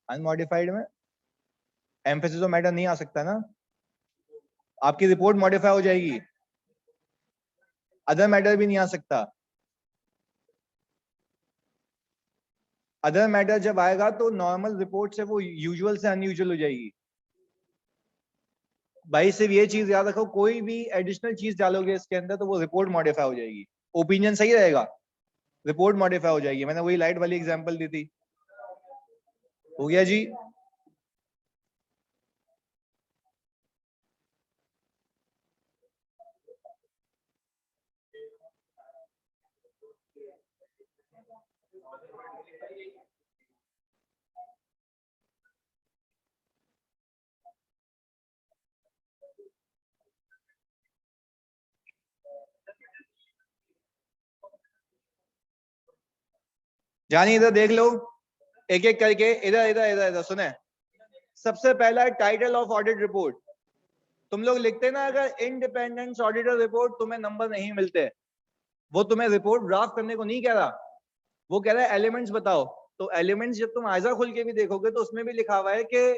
अनमॉडिफाइड में एम्फेसिस ऑफ मैटर नहीं आ सकता ना, आपकी रिपोर्ट मॉडिफाई हो जाएगी। अदर मैटर भी नहीं आ सकता। अदर मैटर जब आएगा तो नॉर्मल रिपोर्ट से वो यूजुअल से अनयूजुअल हो जाएगी। भाई सिर्फ ये चीज याद रखो, कोई भी एडिशनल चीज डालोगे इसके अंदर तो वो रिपोर्ट मॉडिफाई हो जाएगी। ओपिनियन सही रहेगा, रिपोर्ट मॉडिफाई हो जाएगी। मैंने वही लाइट वाली एग्जांपल दी थी। हो गया जी। जानिए इधर देख लो, एक एक करके, इधर इधर इधर इधर सुने। सबसे पहला टाइटल ऑफ ऑडिट रिपोर्ट। तुम लोग लिखते ना, अगर इंडिपेंडेंट ऑडिटर रिपोर्ट तुम्हें नंबर नहीं मिलते, वो तुम्हें रिपोर्ट ड्राफ्ट करने को नहीं कह रहा, वो कह रहा है एलिमेंट्स बताओ। तो एलिमेंट्स जब तुम आयजा खुल के भी देखोगे तो उसमें भी लिखा हुआ है कि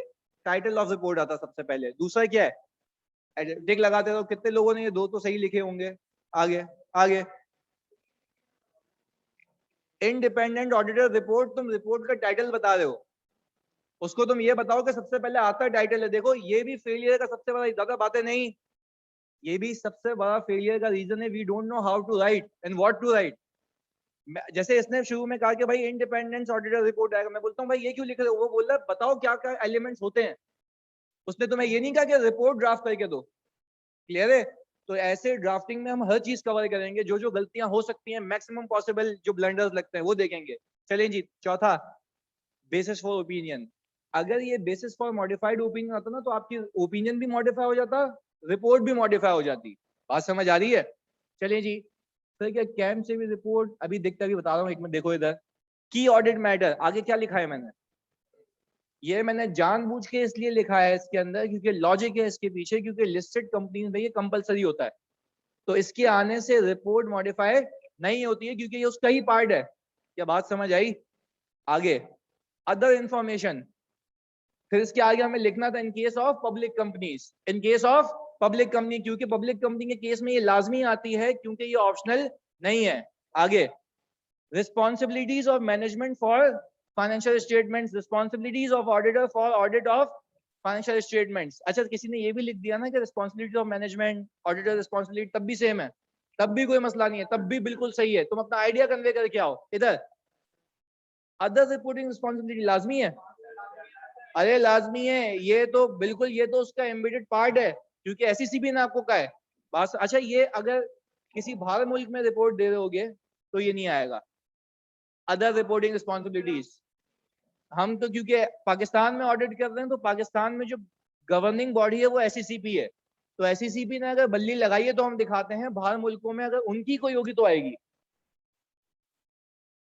टाइटल ऑफ रिपोर्ट आता सबसे पहले। दूसरा क्या है, टिक लगाते हो, कितने लोगों ने ये दो तो सही लिखे होंगे। आगे आगे, इंडिपेंडेंट ऑडिटर रिपोर्ट, तुम रिपोर्ट का टाइटल बता रहे हो, उसको तुम ये बताओ कि सबसे पहले आता टाइटल है। देखो ये भी फेलियर का सबसे बड़ा, ज्यादा बातें नहीं, ये भी सबसे बड़ा फेलियर का रीजन है, we don't know how to write and what to write. जैसे इसने शुरू में कहा कि भाई इंडिपेंडेंस ऑडिटर रिपोर्ट आएगा, मैं बोलता हूँ भाई ये क्यों लिख रहे हो, वो बोल रहा है बताओ क्या क्या एलिमेंट्स होते हैं। उसने तुम्हें ये नहीं कहा कि रिपोर्ट ड्राफ्ट करके दो। क्लियर है। तो ऐसे ड्राफ्टिंग में हम हर चीज कवर करेंगे, जो जो गलतियां हो सकती हैं, मैक्सिमम पॉसिबल जो ब्लंडर्स लगते हैं वो देखेंगे। चलें जी, चौथा, बेसिस फॉर ओपिनियन। अगर ये बेसिस फॉर मॉडिफाइड ओपिनियन आता ना तो आपकी ओपिनियन भी मॉडिफाई हो जाता, रिपोर्ट भी मॉडिफाई हो जाती। बात समझ आ रही है? चलिए जी, सर क्या कैम से भी रिपोर्ट अभी दिखता भी बता रहा हूँ, एक मिनट देखो इधर। की ऑडिट मैटर, आगे क्या लिखा है मैंने, ये मैंने जानबूझ के इसलिए लिखा है इसके अंदर क्योंकि लॉजिक है इसके पीछे, क्योंकि लिस्टेड कंपनीज में ये कंपलसरी होता है, तो इसके आने से रिपोर्ट मॉडिफाई नहीं होती है क्योंकि ये उसका ही पार्ट है। क्या बात समझ आई? आगे अदर इंफॉर्मेशन, फिर इसके आगे हमें लिखना था इन case of public companies, in case of public company, क्योंकि पब्लिक कंपनी के केस में ये लाजमी आती है क्योंकि ये ऑप्शनल नहीं है। आगे responsibilities of management for financial statements, responsibilities of auditor for audit of financial statements. अच्छा, किसी ने ये भी लिख दिया ना कि responsibility of management auditor responsibility, तब भी सेम है, तब भी कोई मसला नहीं है, तब भी बिल्कुल सही है, तुम अपना आइडिया कन्वे करके आओ इधर। अदर रिपोर्टिंग रिस्पॉन्सिबिलिटी लाजमी है, अरे लाजमी है, ये तो बिल्कुल, ये तो उसका एम्बेडेड पार्ट है क्योंकि एसईसीबी ने आपको कहा है। बस अच्छा, ये अगर किसी बाहर मुल्क में रिपोर्ट दे रहे होगे तो ये नहीं आएगा अदर रिपोर्टिंग रिस्पॉन्सिबिलिटीज। हम तो क्योंकि पाकिस्तान में ऑडिट कर रहे हैं तो पाकिस्तान में जो गवर्निंग बॉडी है वो एसईसीपी है, तो एसईसीपी ने अगर बल्ली लगाई है तो हम दिखाते हैं, बाहर मुल्कों में अगर उनकी कोई होगी तो आएगी।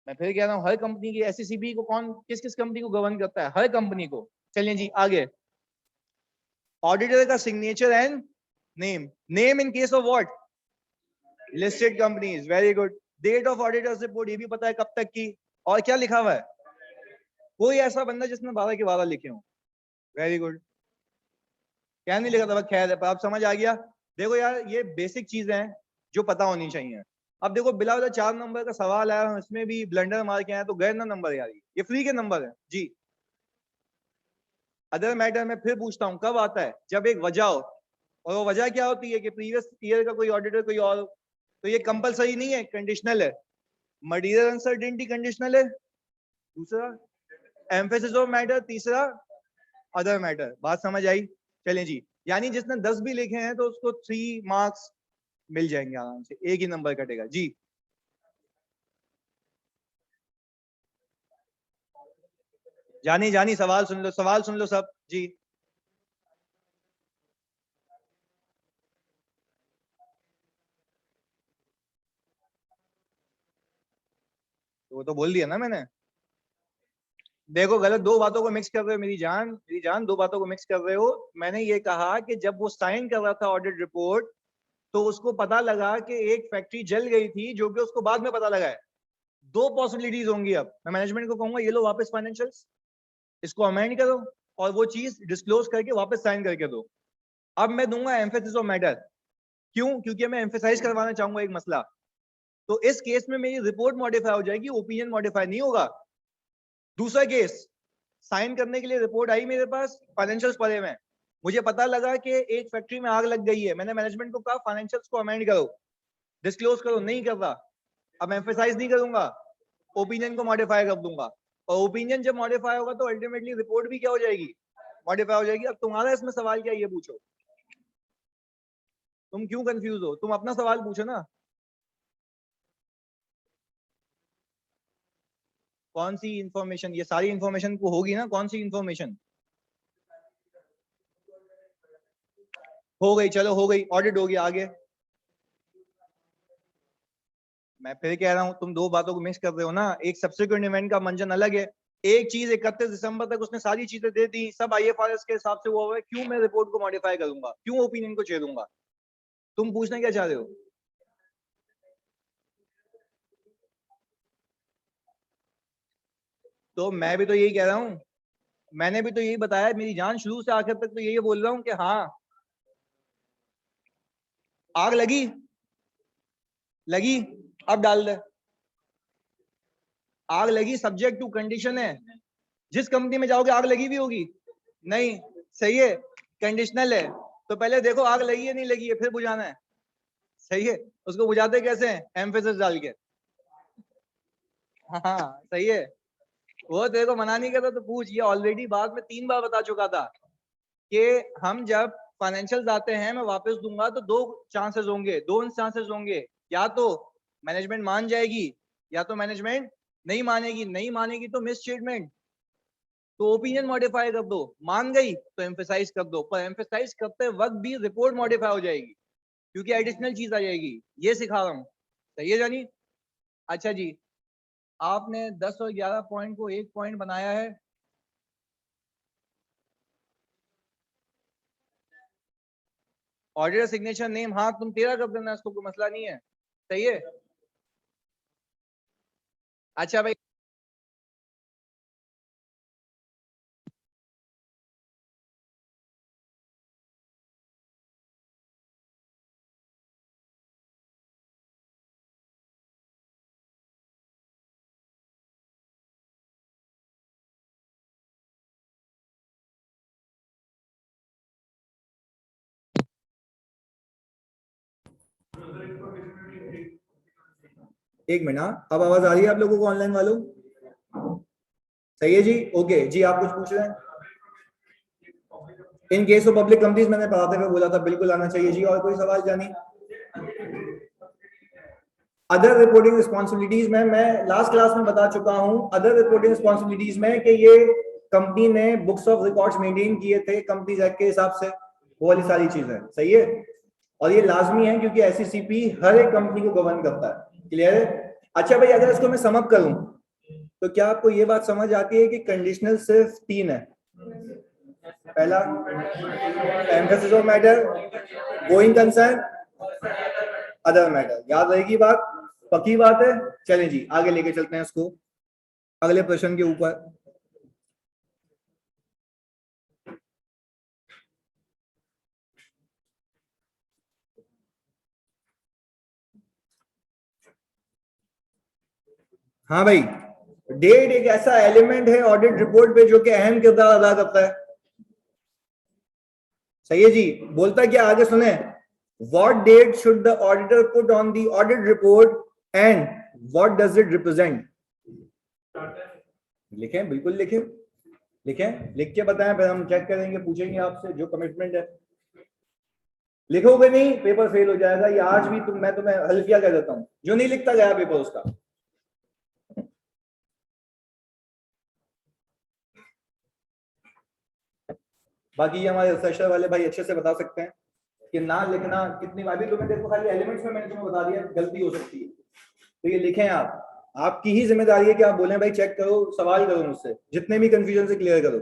मैं फिर कह रहा हूँ, हर कंपनी की एसईसीपी को कौन, किस किस कंपनी को गवर्न करता है? हर कंपनी को। चलिए जी आगे, ऑडिटर का signature and name, name in case of what, listed companies. Very good. Date of auditor's report, ये भी पता है कब तक की, और क्या लिखा हुआ है, कोई ऐसा बंदा जिसने 12 के 12 लिखे हो। Very good. क्या नहीं लिखा था, खैर है, पर आप समझ आ गया। देखो यार, ये बेसिक चीजें हैं जो पता होनी चाहिए। अब देखो बिला वजह 4 नंबर का सवाल आया, इसमें भी ब्लंडर मार के आया तो गए ना नंबर यार, ये फ्री के नंबर है जी। अदर मैटर में फिर पूछता हूँ, कब आता है? जब एक वजह हो, और वो वजह क्या होती है कि प्रीवियस ईयर का कोई ऑडिटर कोई और, तो ये कंपलसरी नहीं है, कंडीशनल है। मटीरियल अनसर्टेनिटी कंडीशनल है, दूसरा एम्फेसिस ऑफ मैटर, तीसरा अदर मैटर। बात समझ आई? चलें जी, यानी जिसने 10 भी लिखे हैं तो उसको 3 मार्क्स मिल जाएंगे आराम से, एक ही नंबर कटेगा जी। जानी जानी सवाल सुन लो, सवाल सुन लो सब जी। तो वो तो बोल दिया ना मैंने। देखो गलत, दो बातों को मिक्स कर रहे हो मेरी जान, मेरी जान, दो बातों को मिक्स कर रहे हो। मैंने ये कहा कि जब वो साइन कर रहा था ऑडिट रिपोर्ट तो उसको पता लगा कि एक फैक्ट्री जल गई थी, जो कि उसको बाद में पता लगा है। दो पॉसिबिलिटीज होंगी। अब मैं मैनेजमेंट को कहूंगा ये लो वापस फाइनेंशियल्स, इसको अमेंड करो और वो चीज डिस्क्लोज करके वापस साइन करके दो। अब मैं दूंगा एम्फेसिस ऑफ मैटर, क्यों? क्योंकि मैं एम्फेसाइज करवाना चाहूंगा एक मसला। तो इस केस में मेरी रिपोर्ट मॉडिफाई हो जाएगी, ओपिनियन मॉडिफाई नहीं होगा। दूसरा केस, साइन करने के लिए रिपोर्ट आई मेरे पास, फाइनेंशियल्स पड़े हुए हैं, मुझे पता लगा कि एक फैक्ट्री में आग लग गई है, मैंने मैनेजमेंट को कहा फाइनेंशियल्स को अमेंड करो, डिस्क्लोज करो, नहीं कर रहा। अब एम्फेसाइज नहीं करूंगा, ओपिनियन को मॉडिफाई कर दूंगा, और ओपिनियन जब मॉडिफाई होगा तो अल्टीमेटली रिपोर्ट भी क्या हो जाएगी, मॉडिफाई हो जाएगी। अब तुम्हारा इसमें सवाल क्या है ये पूछो, तुम क्यों कंफ्यूज हो? तुम अपना सवाल पूछो ना। कौन सी इंफॉर्मेशन? ये सारी इंफॉर्मेशन को होगी ना, कौन सी इंफॉर्मेशन? हो गई, चलो हो गई, ऑडिट हो गया, आगे। मैं फिर कह रहा हूं, तुम दो बातों को मिक्स कर रहे हो ना, एक सब्सिक्वेंट इवेंट का मंजन अलग है। एक चीज 31 दिसंबर तक उसने सारी चीजें दे दी, सब आईएफआरएस के हिसाब से हुआ हुआ है, क्यों मैं रिपोर्ट को मॉडिफाई करूंगा, क्यों ओपिनियन को छेड़ूंगा? तुम पूछना क्या चाह रहे हो? तो मैं भी तो यही कह रहा हूँ, मैंने भी तो यही बताया मेरी जान, शुरू से आखिर तक तो यही बोल रहा हूँ कि हाँ, आग लगी, लगी, अब डाल दे। आग लगी सब्जेक्ट टू कंडीशन है, जिस कंपनी में जाओगे आग लगी भी होगी, नहीं, सही है, कंडीशनल है। तो पहले देखो आग लगी है नहीं लगी है, फिर बुझाना है, सही है। उसको बुझाते कैसे हैं? एम्फेसिस डाल के। हाँ सही है। वो तेरे को मना नहीं करता तो पूछ, ये ऑलरेडी बाद में 3 बार बता चुका था कि हम जब फाइनेंशियल आते हैं मैं वापस दूंगा तो दो चांसेस होंगे, दो चांसेस होंगे, या तो मैनेजमेंट मान जाएगी या तो मैनेजमेंट नहीं मानेगी, नहीं मानेगी तो मिस स्टेटमेंट। तो ओपिनियन मॉडिफाई कर दो, मान गई तो एम्फेसाइज कर दो, पर एम्फेसाइज करते वक्त भी रिपोर्ट मॉडिफाई हो जाएगी क्योंकि एडिशनल चीज आ जाएगी। ये सिखा रहा हूँ, सही है जानी? अच्छा जी, आपने 10 और 11 पॉइंट को एक पॉइंट बनाया है। ऑडिटर सिग्नेचर नेम, हाँ तुम 13 कर देना, इसको कोई मसला नहीं है, सही है। अच्छा भाई, एक मिनट, अब आवाज आ रही है आप लोगों को ऑनलाइन वालों? सही है जी, ओके जी। आप कुछ पूछ रहे हैं? इन केस ऑफ पब्लिक कंपनीज मैंने पढ़ाते हुए बोला था बिल्कुल आना चाहिए जी। और कोई सवाल जानी? अदर रिपोर्टिंग रिस्पॉन्सिबिलिटीज में मैं लास्ट क्लास में बता चुका हूं, अदर रिपोर्टिंग रिस्पॉन्सिबिलिटीज में कि ये कंपनी ने बुक्स ऑफ रिकॉर्ड्स मेंटेन किए थे कंपनीज एक्ट के हिसाब से, वो वाली सारी चीजें, सही है। और ये लाजमी है क्योंकि एससीसीपी हर एक कंपनी को गवर्न करता है। क्लियर है? अच्छा भाई, अगर इसको मैं सम अप करूं तो क्या आपको ये बात समझ आती है कि कंडीशनल सिर्फ 3 है? पहला, emphasis of matter, going concern, other matter. याद रहेगी बात? पक्की बात है? चलें जी, आगे लेके चलते हैं इसको अगले प्रश्न के ऊपर। हाँ भाई, डेट एक ऐसा एलिमेंट है ऑडिट रिपोर्ट पे जो कि अहम किरदार अदा करता है। सही है जी। बोलता क्या, आगे सुने, what date should the auditor put on the audit report and what does it represent? लिखें, बिल्कुल लिखें, लिखें, लिख के बताएं, फिर हम चेक करेंगे, पूछेंगे आपसे जो कमिटमेंट है। लिखोगे नहीं पेपर फेल हो जाएगा। ये आज भी मैं तुम्हें हल्फिया कह देता हूं, जो नहीं लिखता गया पेपर उसका। बाकी ये हमारे रिसर्चर वाले भाई अच्छे से बता सकते हैं कि ना लिखना कितनी बार भी तुम्हें, देखो खाली एलिमेंट्स में मैंने तुम्हें बता दिया गलती हो सकती है, तो ये लिखें आप। आपकी ही जिम्मेदारी है कि आप बोलें भाई चेक करो, सवाल करो मुझसे, जितने भी कंफ्यूजन से क्लियर करो।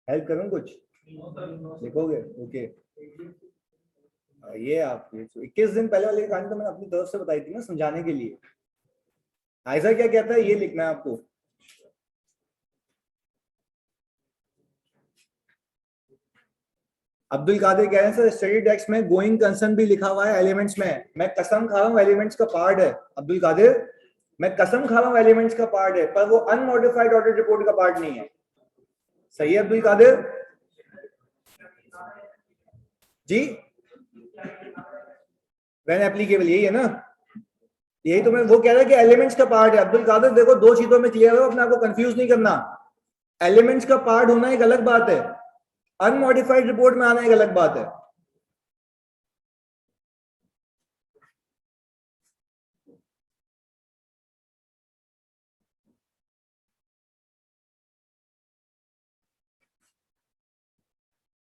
हेल्प करूं कुछ? लिखोगे? ओके। ये आप ये 21 दिन पहले वाली कहानी तो मैंने अपनी तरफ से बताई थी ना समझाने के लिए। ऐसा क्या कहता है, ये लिखना है आपको। अब्दुल कादिर कह रहे हैं सर स्टडी टेक्स्ट में गोइंग कंसर्न भी लिखा हुआ है एलिमेंट्स में। मैं कसम खा रहा हूँ एलिमेंट्स का पार्ट है अब्दुल कादिर, मैं कसम खा रहा हूँ एलिमेंट्स का पार्ट है, पर वो अनमॉडिफाइड ऑडिट रिपोर्ट का पार्ट नहीं है। सही है अब्दुल कादिर जी? वैन एप्लीकेबल यही है ना? यही तो मैं वो कह रहा है कि एलिमेंट्स का पार्ट है। अब्दुल कादिर देखो, दो चीजों में क्लियर हो, अपने आप को कंफ्यूज नहीं करना। एलिमेंट्स का पार्ट होना एक अलग बात है, अनमॉडिफाइड रिपोर्ट में आना एक अलग बात है।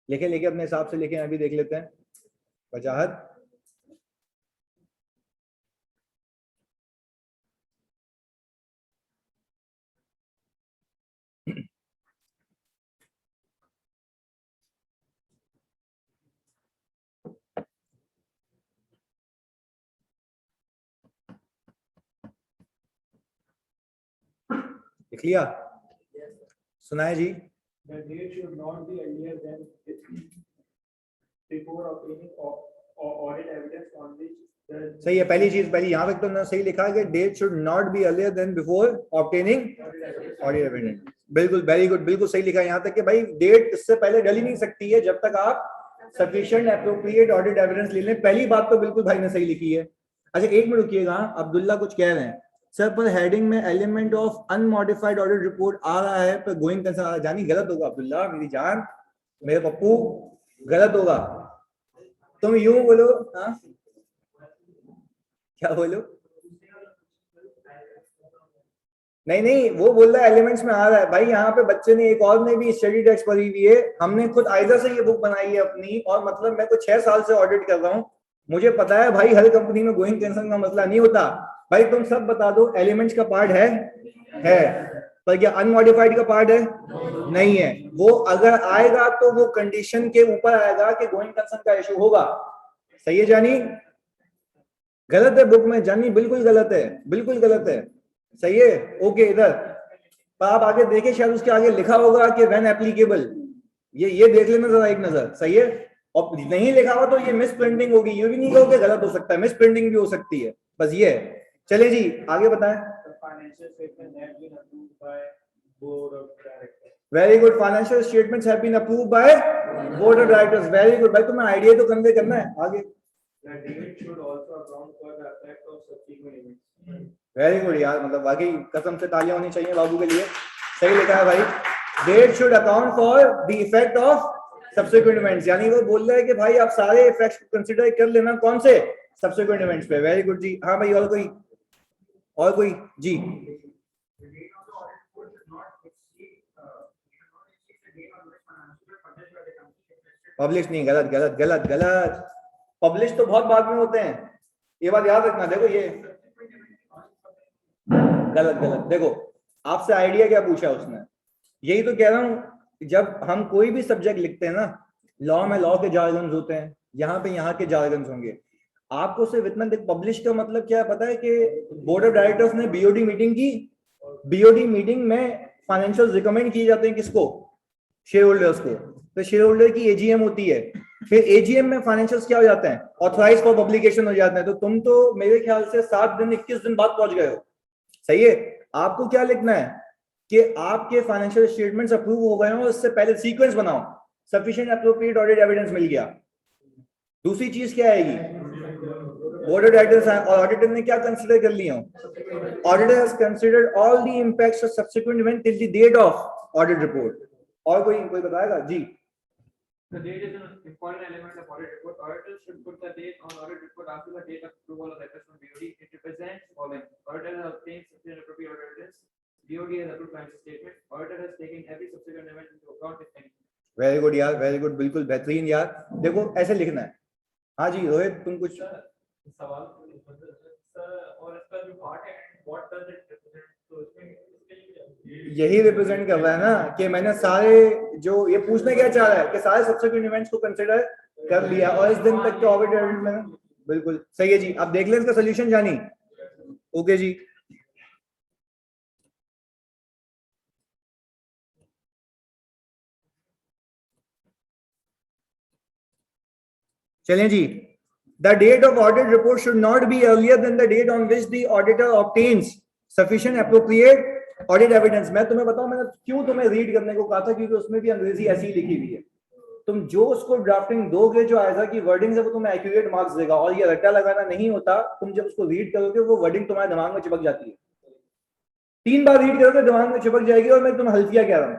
लिखे लिखे अपने हिसाब से लिखे, अभी देख लेते हैं वजाहत। लिख लिया? सुनाए जी। The date should not be earlier than before obtaining audit evidence on which the सही है, पहली चीज, पहली यहां तक तो ना सही लिखा है कि date should not be earlier than before obtaining audit evidence. बिल्कुल, वेरी गुड, बिल्कुल सही लिखा है यहां तक कि भाई डेट इससे पहले डल ही नहीं सकती है जब तक आप सफिशिएंट एप्रोप्रिएट ऑडिट एविडेंस ले लें। पहली बात तो बिल्कुल भाई ने सही लिखी है। अच्छा एक मिनट रुकिएगा, अब्दुल्ला कुछ कह रहे हैं। सर पर हेडिंग में element of unmodified audit report आ रहा है, पर गोइंग कंसर्न आ रहा है। जानी गलत होगा अब्दुल्ला, मेरी जान, मेरे पप्पू, गलत होगा। तुम यूं बोलो। हाँ क्या बोलो? नहीं नहीं, वो बोल रहा है एलिमेंट्स में आ रहा है। भाई यहाँ पे बच्चे ने, एक और ने भी स्टडी टेक्स्ट पढ़ी हुई है, हमने खुद आइजा से ये बुक बनाई है अपनी, और मतलब मैं कुछ 6 साल से ऑडिट कर रहा हूँ, मुझे पता है भाई हर कंपनी में गोइंग कंसर्न का मसला नहीं होता। भाई तुम सब बता दो, एलिमेंट्स का पार्ट है, पर क्या अनमॉडिफाइड का पार्ट है? नहीं है। वो अगर आएगा तो वो कंडीशन के ऊपर आएगा कि गोइंग कंसर्न का इशू होगा। सही है जानी? गलत है बुक में जानी, बिल्कुल गलत है, बिल्कुल गलत है। सही है, ओके। इधर पर आप आगे देखे, शायद उसके आगे लिखा होगा कि व्हेन एप्लीकेबल, ये देख लेना जरा एक नजर। सही है, और नहीं लिखा हुआ तो ये मिस प्रिंटिंग होगी, ये भी नहीं कहोगे गलत हो सकता है, मिस प्रिंटिंग भी हो सकती है, बस ये है। चलिए जी आगे बताएं। Very good, financial statements have been approved by board of directors. Very good भाई, तुम्हें आइडिया तो कन्वे करना है। आगे वेरी गुड यार, मतलब वाकई कसम से तालियां होनी चाहिए बाबू के लिए, सही लिखा है भाई। Date should account for the effect of subsequent events, यानी वो बोल रहा है कि भाई आप सारे इफेक्ट्स को कंसीडर कर लेना, कौन से? सब्सिक्वेंट इवेंट्स पे। वेरी गुड जी। हाँ भाई, और कोई जी? पब्लिश नहीं, गलत गलत गलत गलत। पब्लिश तो बहुत बाद में होते हैं, ये बात याद रखना। देखो ये गलत गलत। देखो आपसे आइडिया क्या पूछा उसने, यही तो कह रहा हूं, जब हम कोई भी सब्जेक्ट लिखते हैं ना, लॉ में लॉ के जार्गन्स होते हैं, यहाँ पे यहाँ के जार्गन्स होंगे। आपको सिर्फ इतना देख, पब्लिश का मतलब क्या है पता है? कि बोर्ड ऑफ डायरेक्टर्स ने बीओडी मीटिंग की, बीओडी मीटिंग में फाइनेंशियल रिकमेंड किए जाते हैं किसको? शेयर होल्डर्स को। तो शेयर होल्डर की एजीएम होती है, फिर एजीएम में फाइनेंशियल्स क्या हो जाते हैं? ऑथराइज फॉर पब्लिकेशन हो जाते हैं। तो तुम तो मेरे ख्याल से 7 दिन 21 दिन बाद पहुंच गए हो। सही है, आपको क्या लिखना है कि आपके फाइनेंशियल स्टेटमेंट्स अप्रूव हो गए हो, इससे पहले सीक्वेंस बनाओ, सफिशिएंट एप्रोप्रिएट ऑडिट एविडेंस मिल गया। दूसरी चीज क्या आएगी? बोर्ड ऑफ डायरेक्टर्स और ऑडिटर ने क्या कंसीडर कर लिया? Auditor has considered all the impacts of subsequent event till the date of audit report. और कोई बताएगा जी? The date is an important element of audit report. Auditors should put the date on audit report after the date of approval of letters from BOD. It represents following: auditor has obtained sufficient appropriate audit evidence. BOD has approved financial statement. Auditor has taken every subsequent event into account if any. Very good यार, very good, बिल्कुल बेहतरीन यार। देखो ऐसे लिखना है। हाँ जी रोहित, तुम कुछ सवाल और इसका जो पार्ट है, व्हाट डज इट रिप्रेजेंट? तो इसमें यही रिप्रेजेंट कर रहा है ना कि मैंने सारे, जो ये पूछने क्या चाह रहा है कि सारे सब्सिक्वेंट इवेंट्स को कंसीडर कर लिया, और इस दिन तक के ऑडिट में। बिल्कुल सही है जी। अब देख लें इसका सोल्यूशन जानी। ओके जी, चलें जी। The date of audit report should not be earlier than the date on which the auditor obtains sufficient appropriate audit evidence। मैं तुम्हें बताऊं, मैंने क्यों तुम्हें रीड करने को कहा था, क्योंकि उसमें भी अंग्रेजी ऐसी ही लिखी हुई है। तुम जो उसको ड्राफ्टिंग दोगे, जो आएगा की वर्डिंग है, वो तुम्हें एक्यूरेट मार्क्स देगा। और ये रट्टा लगाना नहीं होता, तुम जब उसको रीड करोगे वो वर्डिंग तुम्हारे दिमाग में चिपक जाती है। 3 बार रीड करोगे दिमाग में चिपक जाएगी। और मैं तुम्हें हल्फिया कह रहा हूँ,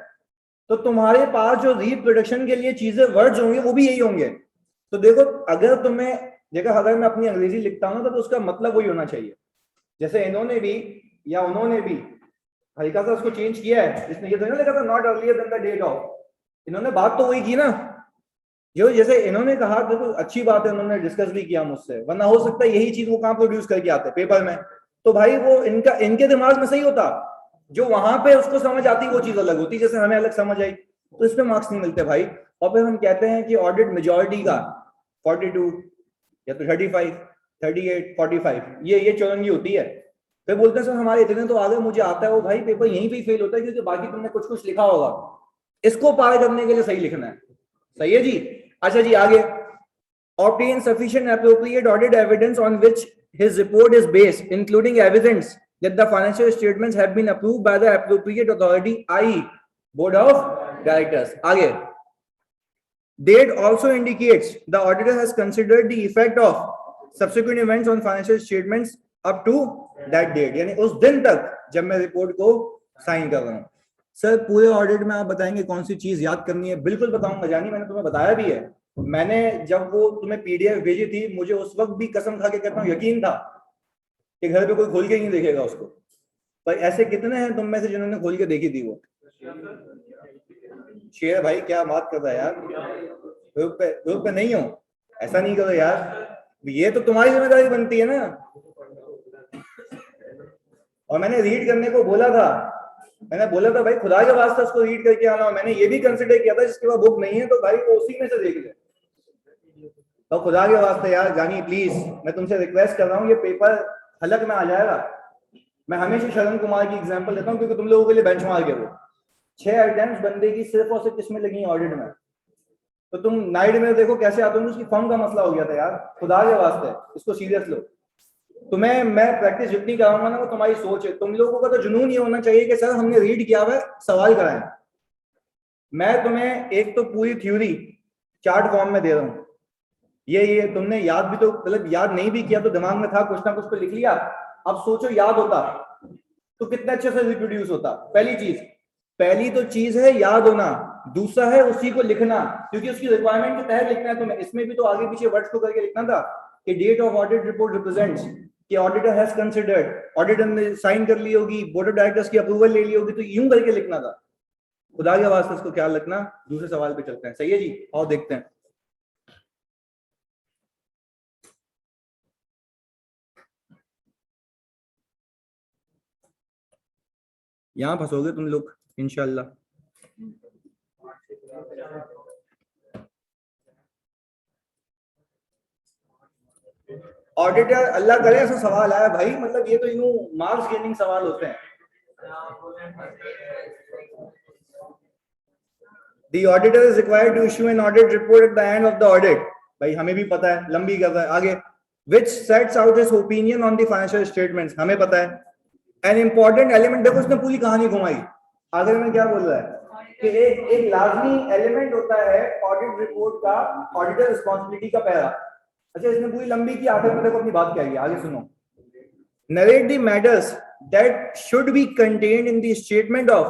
तो तुम्हारे पास जो रिप्रोडक्शन के लिए चीजें वर्ड्स होंगे वो भी यही होंगे। तो देखो, अगर तुम्हें देखो, अगर मैं अपनी अंग्रेजी लिखता हूं तो उसका मतलब वही होना चाहिए। जैसे इन्होंने भी या उन्होंने भी हल्का सा उसको चेंज किया है, इसने ये तो नहीं लिखा था not earlier than the date of, इन्होंने बात तो वही की ना। जो जैसे इन्होंने कहा, देखो अच्छी बात है, उन्होंने डिस्कस भी किया मुझसे, वरना हो सकता है यही चीज वो कहां प्रोड्यूस करके आते पेपर में। तो भाई वो इनके दिमाग में सही होता, जो वहां पे उसको समझ आती वो चीज अलग होती, जैसे हमें अलग समझ आई, तो इसमें मार्क्स नहीं मिलते भाई। और फिर हम कहते हैं कि ऑडिट मेजॉरिटी का 42 या तो 35, 38, 45, ये चौरंगी होती है। फिर बोलते हैं सर हमारे इतने तो आ गए, मुझे आता है वो। भाई पेपर यहीं पे फेल होता है, क्योंकि बाकी तुमने कुछ कुछ लिखा होगा, इसको पार करने के लिए सही लिखना है। सही है जी। अच्छा जी आगे, obtain sufficient appropriate audit evidence on which his report is based, including evidence that the financial statements have been approved by the appropriate authority, i.e. board of directors. आगे, date also indicates the auditor has considered the effect of subsequent events on financial statements up to that date, यानी उस दिन तक जब मैं report को sign कर रहा हूँ। सर पूरे ऑडिट में आप बताएंगे कौन सी चीज याद करनी है? बिल्कुल बताऊंगा जानी, मैंने तुम्हें बताया भी है। मैंने जब वो तुम्हें पीडीएफ भेजी थी, मुझे उस वक्त भी कसम खा के कहता हूँ यकीन था कि घर पे कोई खोल के नहीं देखेगा उसको। पर ऐसे कितने हैं तुम में से जिन्होंने खोल के देखी थी वो? शेर भाई क्या बात कर रहा है यार, ग्रुप पे नहीं हो, ऐसा नहीं करो यार, ये तो तुम्हारी जिम्मेदारी बनती है ना। और मैंने रीड करने को बोला था, मैंने बोला था भाई खुदा के वास्ते उसको रीड करके आना। मैंने ये भी कंसिडर किया था जिसके पास बुक नहीं है तो भाई वो उसी में से देख ले। तो खुदा के वास्ते यार जानी प्लीज, मैं तुमसे रिक्वेस्ट कर रहा हूँ, ये पेपर हलक में आ जाएगा। मैं हमेशा शरण कुमार की एग्जांपल देता हूँ क्योंकि तुम लोगों के लिए बेंचमार्क है वो। 6 अटेम्प्ट बंदे की सिर्फ और सिर्फ किसमें लगी ऑडिट में, तो तुम नाइट में देखो कैसे आते हो। उसकी फॉर्म का मसला हो गया था यार, खुदा के वास्ते इसको सीरियस लो। तुम्हें मैं प्रैक्टिस जितनी कराऊंगा ना वो तुम्हारी सोच है। तुम लोगों का तो जुनून ये होना चाहिए कि सर हमने रीड किया हुआ सवाल कराएं। मैं तुम्हें एक तो पूरी थ्योरी चार्ट फॉर्म में दे रहा हूँ, ये तुमने याद भी तो मतलब याद नहीं भी किया तो दिमाग में था कुछ ना कुछ तो लिख लिया। अब सोचो याद होता तो कितने अच्छे से रिप्रोड्यूस होता। पहली तो चीज है याद होना, दूसरा है उसी को लिखना, क्योंकि उसकी रिक्वायरमेंट के तहत लिखना है तुम्हें। इसमें भी तो आगे पीछे वर्ड्स को करके लिखना था कि date of audit report represents कि ऑडिटर हैज कंसिडर्ड, ऑडिटर ने साइन कर ली होगी, बोर्ड ऑफ डायरेक्टर्स की अप्रूवल ले ली होगी, तो यूं करके लिखना था। खुदा के वास्ते इसको ख्याल रखना। दूसरे सवाल पे चलते हैं, सही है जी, और देखते हैं। यहां फंसोगे तुम लोग इंशाल्लाह। ऑडिटर अल्लाह करे ऐसा सवाल आया भाई, मतलब ये तो यूं मार्क्स गेनिंग सवाल होते हैं। The auditor is required to issue an audit report at the end of the audit. भाई हमें भी पता है, लंबी कर रहा है आगे। Which sets out his opinion on the financial statements, हमें पता है। An important element, देखो इसने पूरी कहानी घुमाई। आगे में क्या बोल रहा है कि एक लाजमी एलिमेंट होता है ऑडिट रिपोर्ट का, ऑडिटर रिस्पांसिबिलिटी का पैरा। अच्छा इसने पूरी लंबी की, आखिर में देखो अपनी बात क्या है, आगे सुनो। Narrate the matters that should be contained in the statement of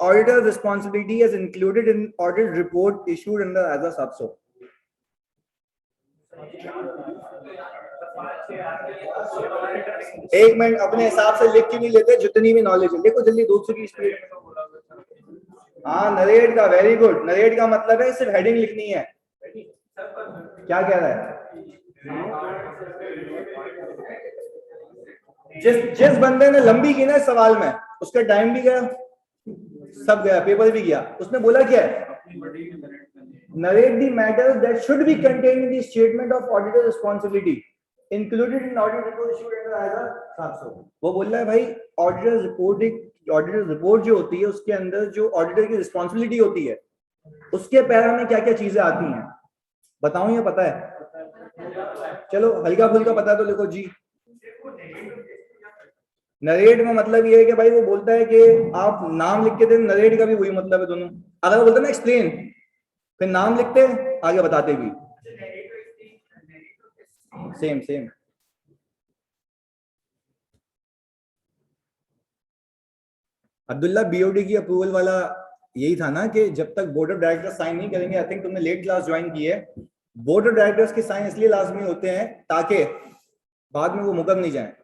auditor's responsibility as included in audit report issued under as a subso. एक मिनट, अपने हिसाब से लिख के नहीं लेते, जितनी भी नॉलेज है लिखो जल्दी, 200 की स्पीड। हाँ नरेट का, वेरी गुड। नरेट का मतलब है सिर्फ हेडिंग लिखनी है। क्या कह रहा है? जिस बंदे ने लंबी की ना इस सवाल में, उसका टाइम भी गया, सब गया, पेपर भी गया। उसने बोला क्या है? narrate the matters that should be contained in the statement of auditor responsibility included in audit report issued under ISA 700। वो बोल रहा है भाई ऑडिटर रिपोर्ट जो होती है उसके अंदर जो ऑडिटर की रिस्पॉन्सिबिलिटी होती है उसके पैरा में क्या क्या चीजें आती हैं, बताऊं या पता है? चलो हल्का फुल्का पता है तो लिखो जी। नरेट में मतलब ये है कि भाई वो बोलता है कि आप नाम लिख के दे, नरेट का भी वही मतलब है दोनों। अगर वो बोलता है ना एक्सप्लेन, फिर नाम लिखते आगे बताते भी, सेम। अब्दुल्ला बीओडी की अप्रूवल वाला यही था ना कि जब तक बोर्ड ऑफ डायरेक्टर्स साइन नहीं करेंगे, आई थिंक तुमने लेट क्लास ज्वाइन की है, बोर्ड ऑफ डायरेक्टर्स के साइन इसलिए लाजमी होते हैं ताकि बाद में वो मुकम नहीं जाए।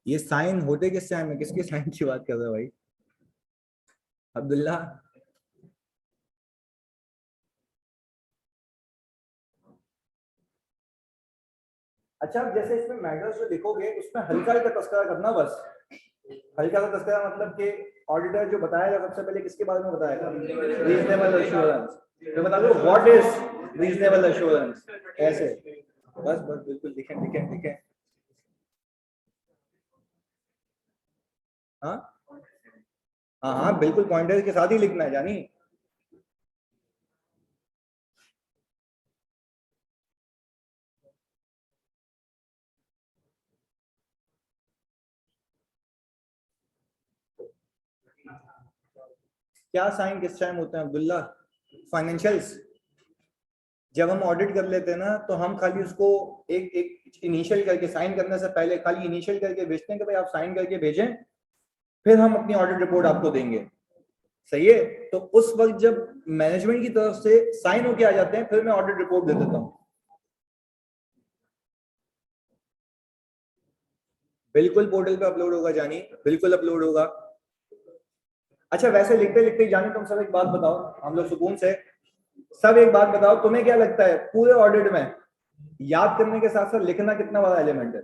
ये साइन होते किससे हैं? मैं किसके साइन की बात कर रहा हूँ भाई अब्दुल्ला? अच्छा जैसे इसमें मैटर्स जो लिखोगे उसमें हल्का हल्का तस्करा करना, बस हल्का सा तस्करा, मतलब कि ऑडिटर जो बताएगा सबसे पहले किसके बारे में बताएगा? Reasonable assurance. तो बता दो व्हाट इज रीजनेबल एश्योरेंस, ऐसे बस बिल्कुल लिखें। हाँ बिल्कुल पॉइंटर के साथ ही लिखना है जानी। क्या साइन किस टाइम होते हैं अब्दुल्ला? फाइनेंशियल्स जब हम ऑडिट कर लेते हैं ना तो हम खाली उसको एक इनिशियल करके, साइन करने से पहले खाली इनिशियल करके भेजते हैं कि भाई आप साइन करके भेजें, फिर हम अपनी ऑडिट रिपोर्ट आपको देंगे। सही है? तो उस वक्त जब मैनेजमेंट की तरफ से साइन होके आ जाते हैं फिर मैं ऑडिट रिपोर्ट दे देता हूं। बिल्कुल पोर्टल पे अपलोड होगा जानी, बिल्कुल अपलोड होगा। अच्छा वैसे लिखते लिखते जानी तुम सब एक बात बताओ, हम लोग सुकून से सब एक बात बताओ, तुम्हें क्या लगता है पूरे ऑडिट में याद करने के साथ साथ लिखना कितना बड़ा एलिमेंट है?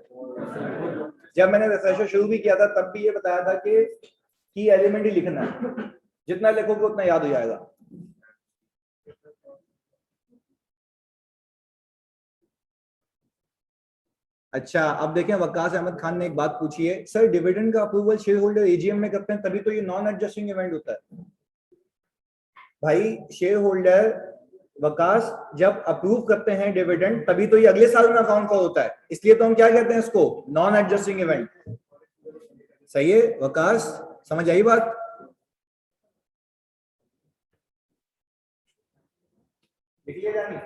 जब मैंने रिफ्रेशर शुरू भी किया था तब भी ये बताया था कि की एलिमेंट ही लिखना है, जितना लिखोगे उतना याद हो जाएगा। अच्छा अब देखें, वकास अहमद खान ने एक बात पूछी है, सर डिविडेंड का अप्रूवल शेयर होल्डर एजीएम में करते हैं तभी तो ये नॉन एडजस्टिंग इवेंट होता है। भाई शेयर होल्डर वकास जब अप्रूव करते हैं डिविडेंड तभी तो ये अगले साल में अकाउंट फॉर होता है, इसलिए तो हम क्या कहते हैं इसको, नॉन एडजस्टिंग इवेंट। सही है वकास, समझ आई बात? लिख लिया जानी?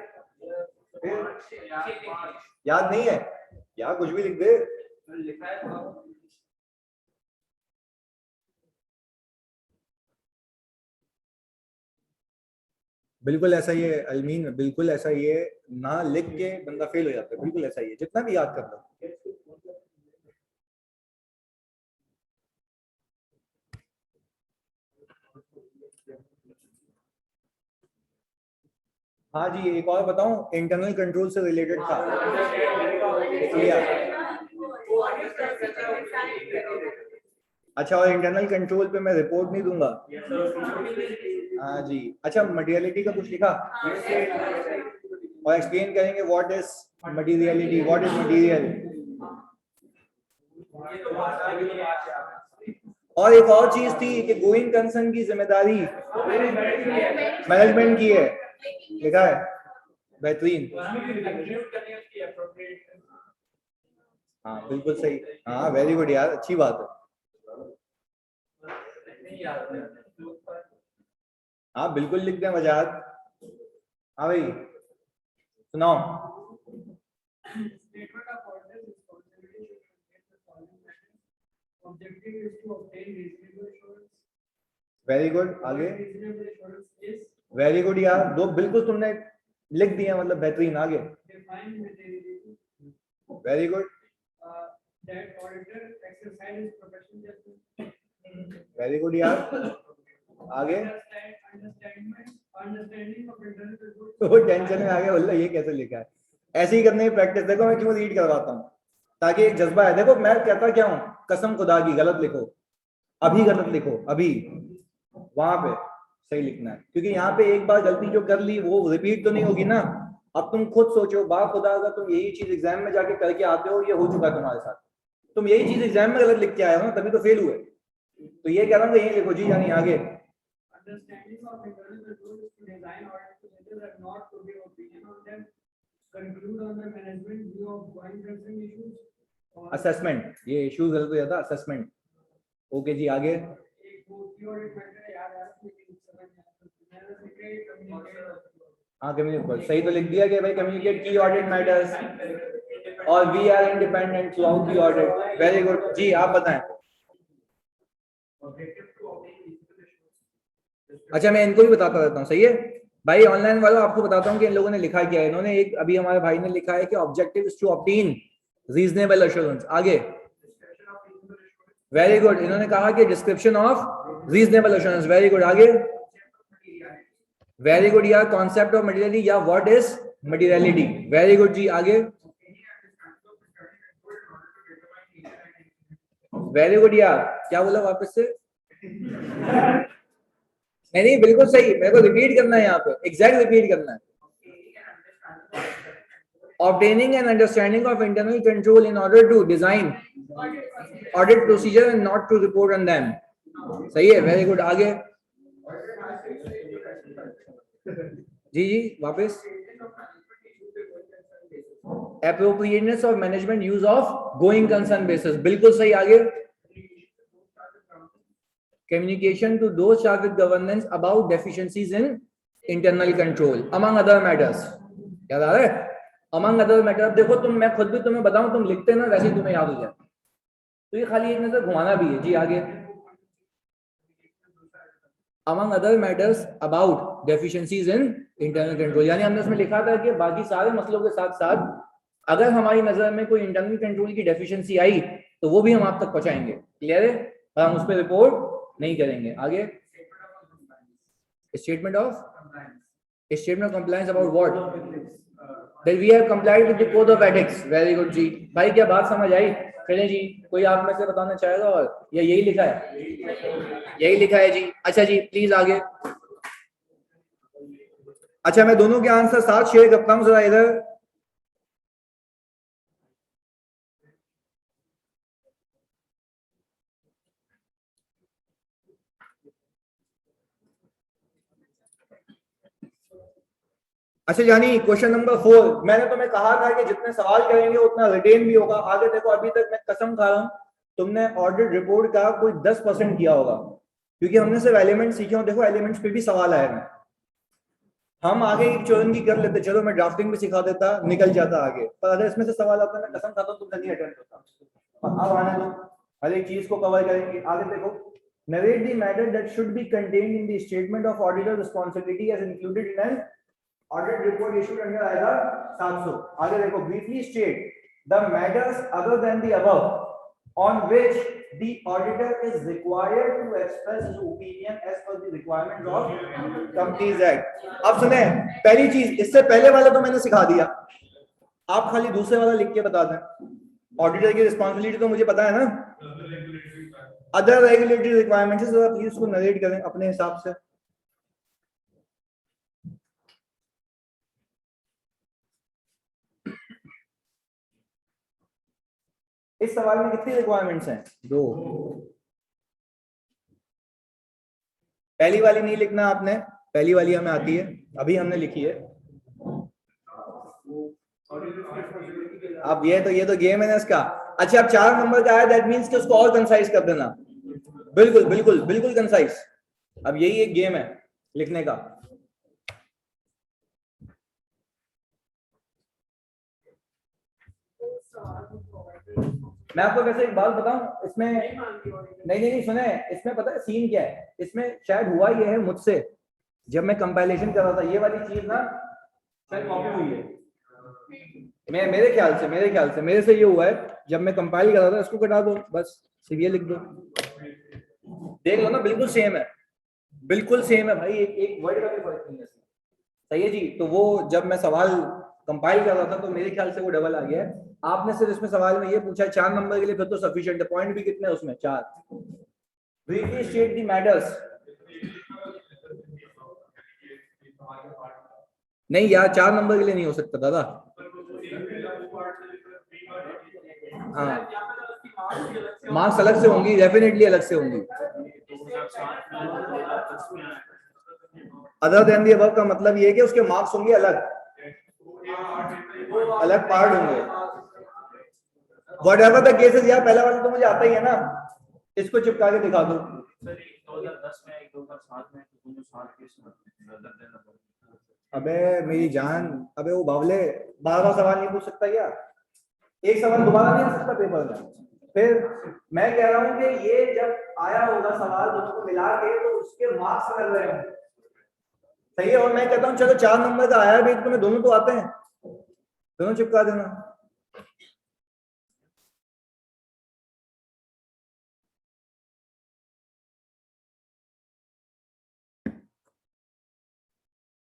याद नहीं है यार, कुछ भी लिख दे। लिखा है तो बिल्कुल ऐसा ही है अलमीन, बिल्कुल ऐसा ही है, ना लिख के बंदा फेल हो जाता है, बिल्कुल ऐसा ही है, जितना भी याद कर लो। हाँ जी एक और बताऊं, इंटरनल कंट्रोल से रिलेटेड था, लिख लिया। अच्छा और इंटरनल कंट्रोल पे मैं रिपोर्ट नहीं दूंगा? हाँ जी। अच्छा मटेरियलिटी का कुछ लिखा और एक्सप्लेन करेंगे what is materiality, what is material. और एक और चीज थी कि गोइंग कंसर्न की जिम्मेदारी मैनेजमेंट की है, लिखा है, बेहतरीन। हाँ बिल्कुल सही, हाँ वेरी गुड यार, अच्छी बात है। हाँ बिल्कुल लिख दें वजाहत। हाँ भाई सुनाओ। वेरी गुड, आगे। वेरी गुड यार, दो बिल्कुल तुमने लिख दिया, मतलब बेहतरीन, आगे। वेरी गुड, वेरी गुड यार, आगे। वो टेंशन में आ गया, बोला ये कैसे लिखा है। ऐसे ही करने की प्रैक्टिस, देखो मैं क्यों रीड करवाता हूँ, ताकि एक जज्बा है। देखो मैं कहता क्या हूँ, कसम खुदा की गलत लिखो, अभी गलत लिखो, अभी वहां पे सही लिखना है, क्योंकि यहाँ पे एक बार गलती जो कर ली वो रिपीट तो नहीं होगी ना। अब तुम खुद सोचो, बा खुदा अगर तुम यही चीज एग्जाम में जाके करके आते हो, ये हो चुका है तुम्हारे साथ, तुम यही चीज एग्जाम में गलत लिख के आए हो ना, तभी तो फेल हुए। तो ये कह रहा हूँ यही लिखो जी, यानी आगे। असेसमेंट, ये इश्यूज गलत हो जाता, असेसमेंट। ओके जी आगे। हाँ कम्युनिकेट, सही तो लिख दिया कि भाई कम्युनिकेट की ऑडिट मैटर्स और we are independent throughout the audit. Very good जी, आप बताएं। अच्छा मैं इनको भी बताता रहता हूँ, सही है भाई। ऑनलाइन वालों आपको बताता हूँ कि इन लोगों ने लिखा क्या है। इन्होंने एक अभी हमारे भाई ने लिखा है कि objective is to obtain reasonable assurance, आगे। वेरी गुड, इन्होंने कहा कि description of reasonable assurance, very good, आगे। वेरी गुड यार, कॉन्सेप्ट ऑफ मटेरियलिटी या what is materiality, very good जी, आगे। वेरी गुड यार, क्या बोला वापस से? नहीं बिल्कुल सही, मेरे को रिपीट करना है यहाँ पे, एग्जैक्ट रिपीट करना है। Obtaining an understanding of internal control in order to design audit procedure and not to report on them, सही है, वेरी गुड, आगे। जी वापस। Appropriateness of management use of going concern basis, बिल्कुल सही, आगे। communication to those charged with governance about deficiencies in internal control among other matters. याद आ रहा है? among other matters. देखो तुम, मैं खुद भी तुम्हें बताऊं, तुम लिखते ना वैसे ही तुम्हें याद हो जाए, तो ये खाली एक नजर घुमाना भी है जी. आगे among other matters about deficiencies in internal control, यानी हमने उसमें लिखा था कि बाकी सारे मसलों के साथ साथ अगर हमारी नजर में कोई इंटरनल कंट्रोल की डेफिशिएंसी आई तो वो भी हम आप तक पहुंचाएंगे. क्लियर है? और हम उस पर रिपोर्ट नहीं करेंगे. आगे statement of compliance about what? That we have complied with the code of ethics. Very good जी. भाई क्या बात समझ आई? चले जी, कोई आप में से बताना चाहेगा? और या यही लिखा है? यही लिखा है जी. अच्छा जी, प्लीज आगे. अच्छा, मैं दोनों के आंसर साथ शेयर करता हूं जरा इधर. अच्छा यानी क्वेश्चन नंबर 4, मैंने तुम्हें कहा था कि जितने सवाल करेंगे उतना रिटेन भी होगा. आगे देखो, अभी तक मैं कसम खा रहा हूं तुमने ऑडिट रिपोर्ट का कोई 10% किया होगा, क्योंकि हमने सिर्फ एलिमेंट सीखे हो. देखो एलिमेंट्स पे भी सवाल आए हैं. हम आगे एक चौरंगी कर लेते, चलो मैं ड्राफ्टिंग भी सिखा देता, निकल जाता आगे, पर अगर इसमें से सवाल आता है मैं कसम खाता हूं तुमसे नहीं अटेंड होता. अब आने दो, हर एक चीज को कवर करेंगे. आगे देखो, narrate the matter that should be contained in the statement of auditor responsibility as included in an audit report issued under आएगा 700. आगे देखो, briefly state the matters other than the above on which the auditor is required to express his opinion as per the requirements of Companies Act. अब सुने, पहली चीज, इससे पहले वाला तो मैंने सिखा दिया, आप खाली दूसरे वाला लिख के बता दें. ऑडिटर की रिस्पॉन्सिबिलिटी तो मुझे पता है ना. अदर रेगुलेटरी रिक्वायरमेंट्स प्लीज उसको नरेट करें अपने हिसाब से. इस सवाल में कितनी रिक्वायरमेंट्स हैं? 2. पहली वाली नहीं लिखना आपने, पहली वाली हमें आती है, अभी हमने लिखी है. अब ये तो गेम है ना इसका. अच्छा, अब 4 नंबर का है, दैट मींस कि उसको और कंसाइज कर देना. बिल्कुल बिल्कुल बिल्कुल कंसाइज. अब यही एक गेम है लिखने का. मैं आपको वैसे एक बात बताऊं, इसमें नहीं सुने, इसमें पता है सीन क्या है? इसमें शायद हुआ ये है मुझसे, जब मैं कंपाइलेशन कर रहा था, ये वाली चीज ना शायद कॉपी हुई है. मेरे ख्याल से मेरे से ये हुआ है, जब मैं कंपाइल कर रहा था. इसको कटा दो बस, सिर्फ ये लिख दो, देख लो ना, बिल्कुल सेम है, बिल्कुल सेम है भाई, एक वर्ड का भी फर्क नहीं है. सही है जी. तो वो जब मैं सवाल कंपाइल कर रहा था तो मेरे ख्याल से वो डबल आ गया है. आपने सिर्फ इसमें सवाल में ये पूछा 4 नंबर के लिए, फिर तो सफिशिएंट है. पॉइंट भी कितने हैं उसमें? 4. Briefly state the matters. नहीं यार, 4 नंबर के लिए नहीं हो सकता दादा. हाँ, मार्क्स अलग से होंगी, डेफिनेटली अलग से होंगी. अदर देन द अबव का मतलब ये है कि उसके मार्क्स होंगे अलग पार्ट होंगे. Whatever the cases. यार पहला वाला तो मुझे आता ही है ना, इसको चिपका के दिखा दो. 2010 में 2007 में 7 केस. अबे मेरी जान, अबे वो बावले बार-बार सवाल नहीं पूछ सकता क्या? एक सवाल दोबारा नहीं आ सकता पेपर में. फिर मैं कह रहा हूं कि ये जब आया होगा सवाल दोनों को मिला के, तो उसके मार्क्स लग रहे हैं. सही है. और मैं कहता हूं चलो 4 नंबर का आया भी तो तुम्हें दोनों तो आते हैं, दोनों चिपका देना.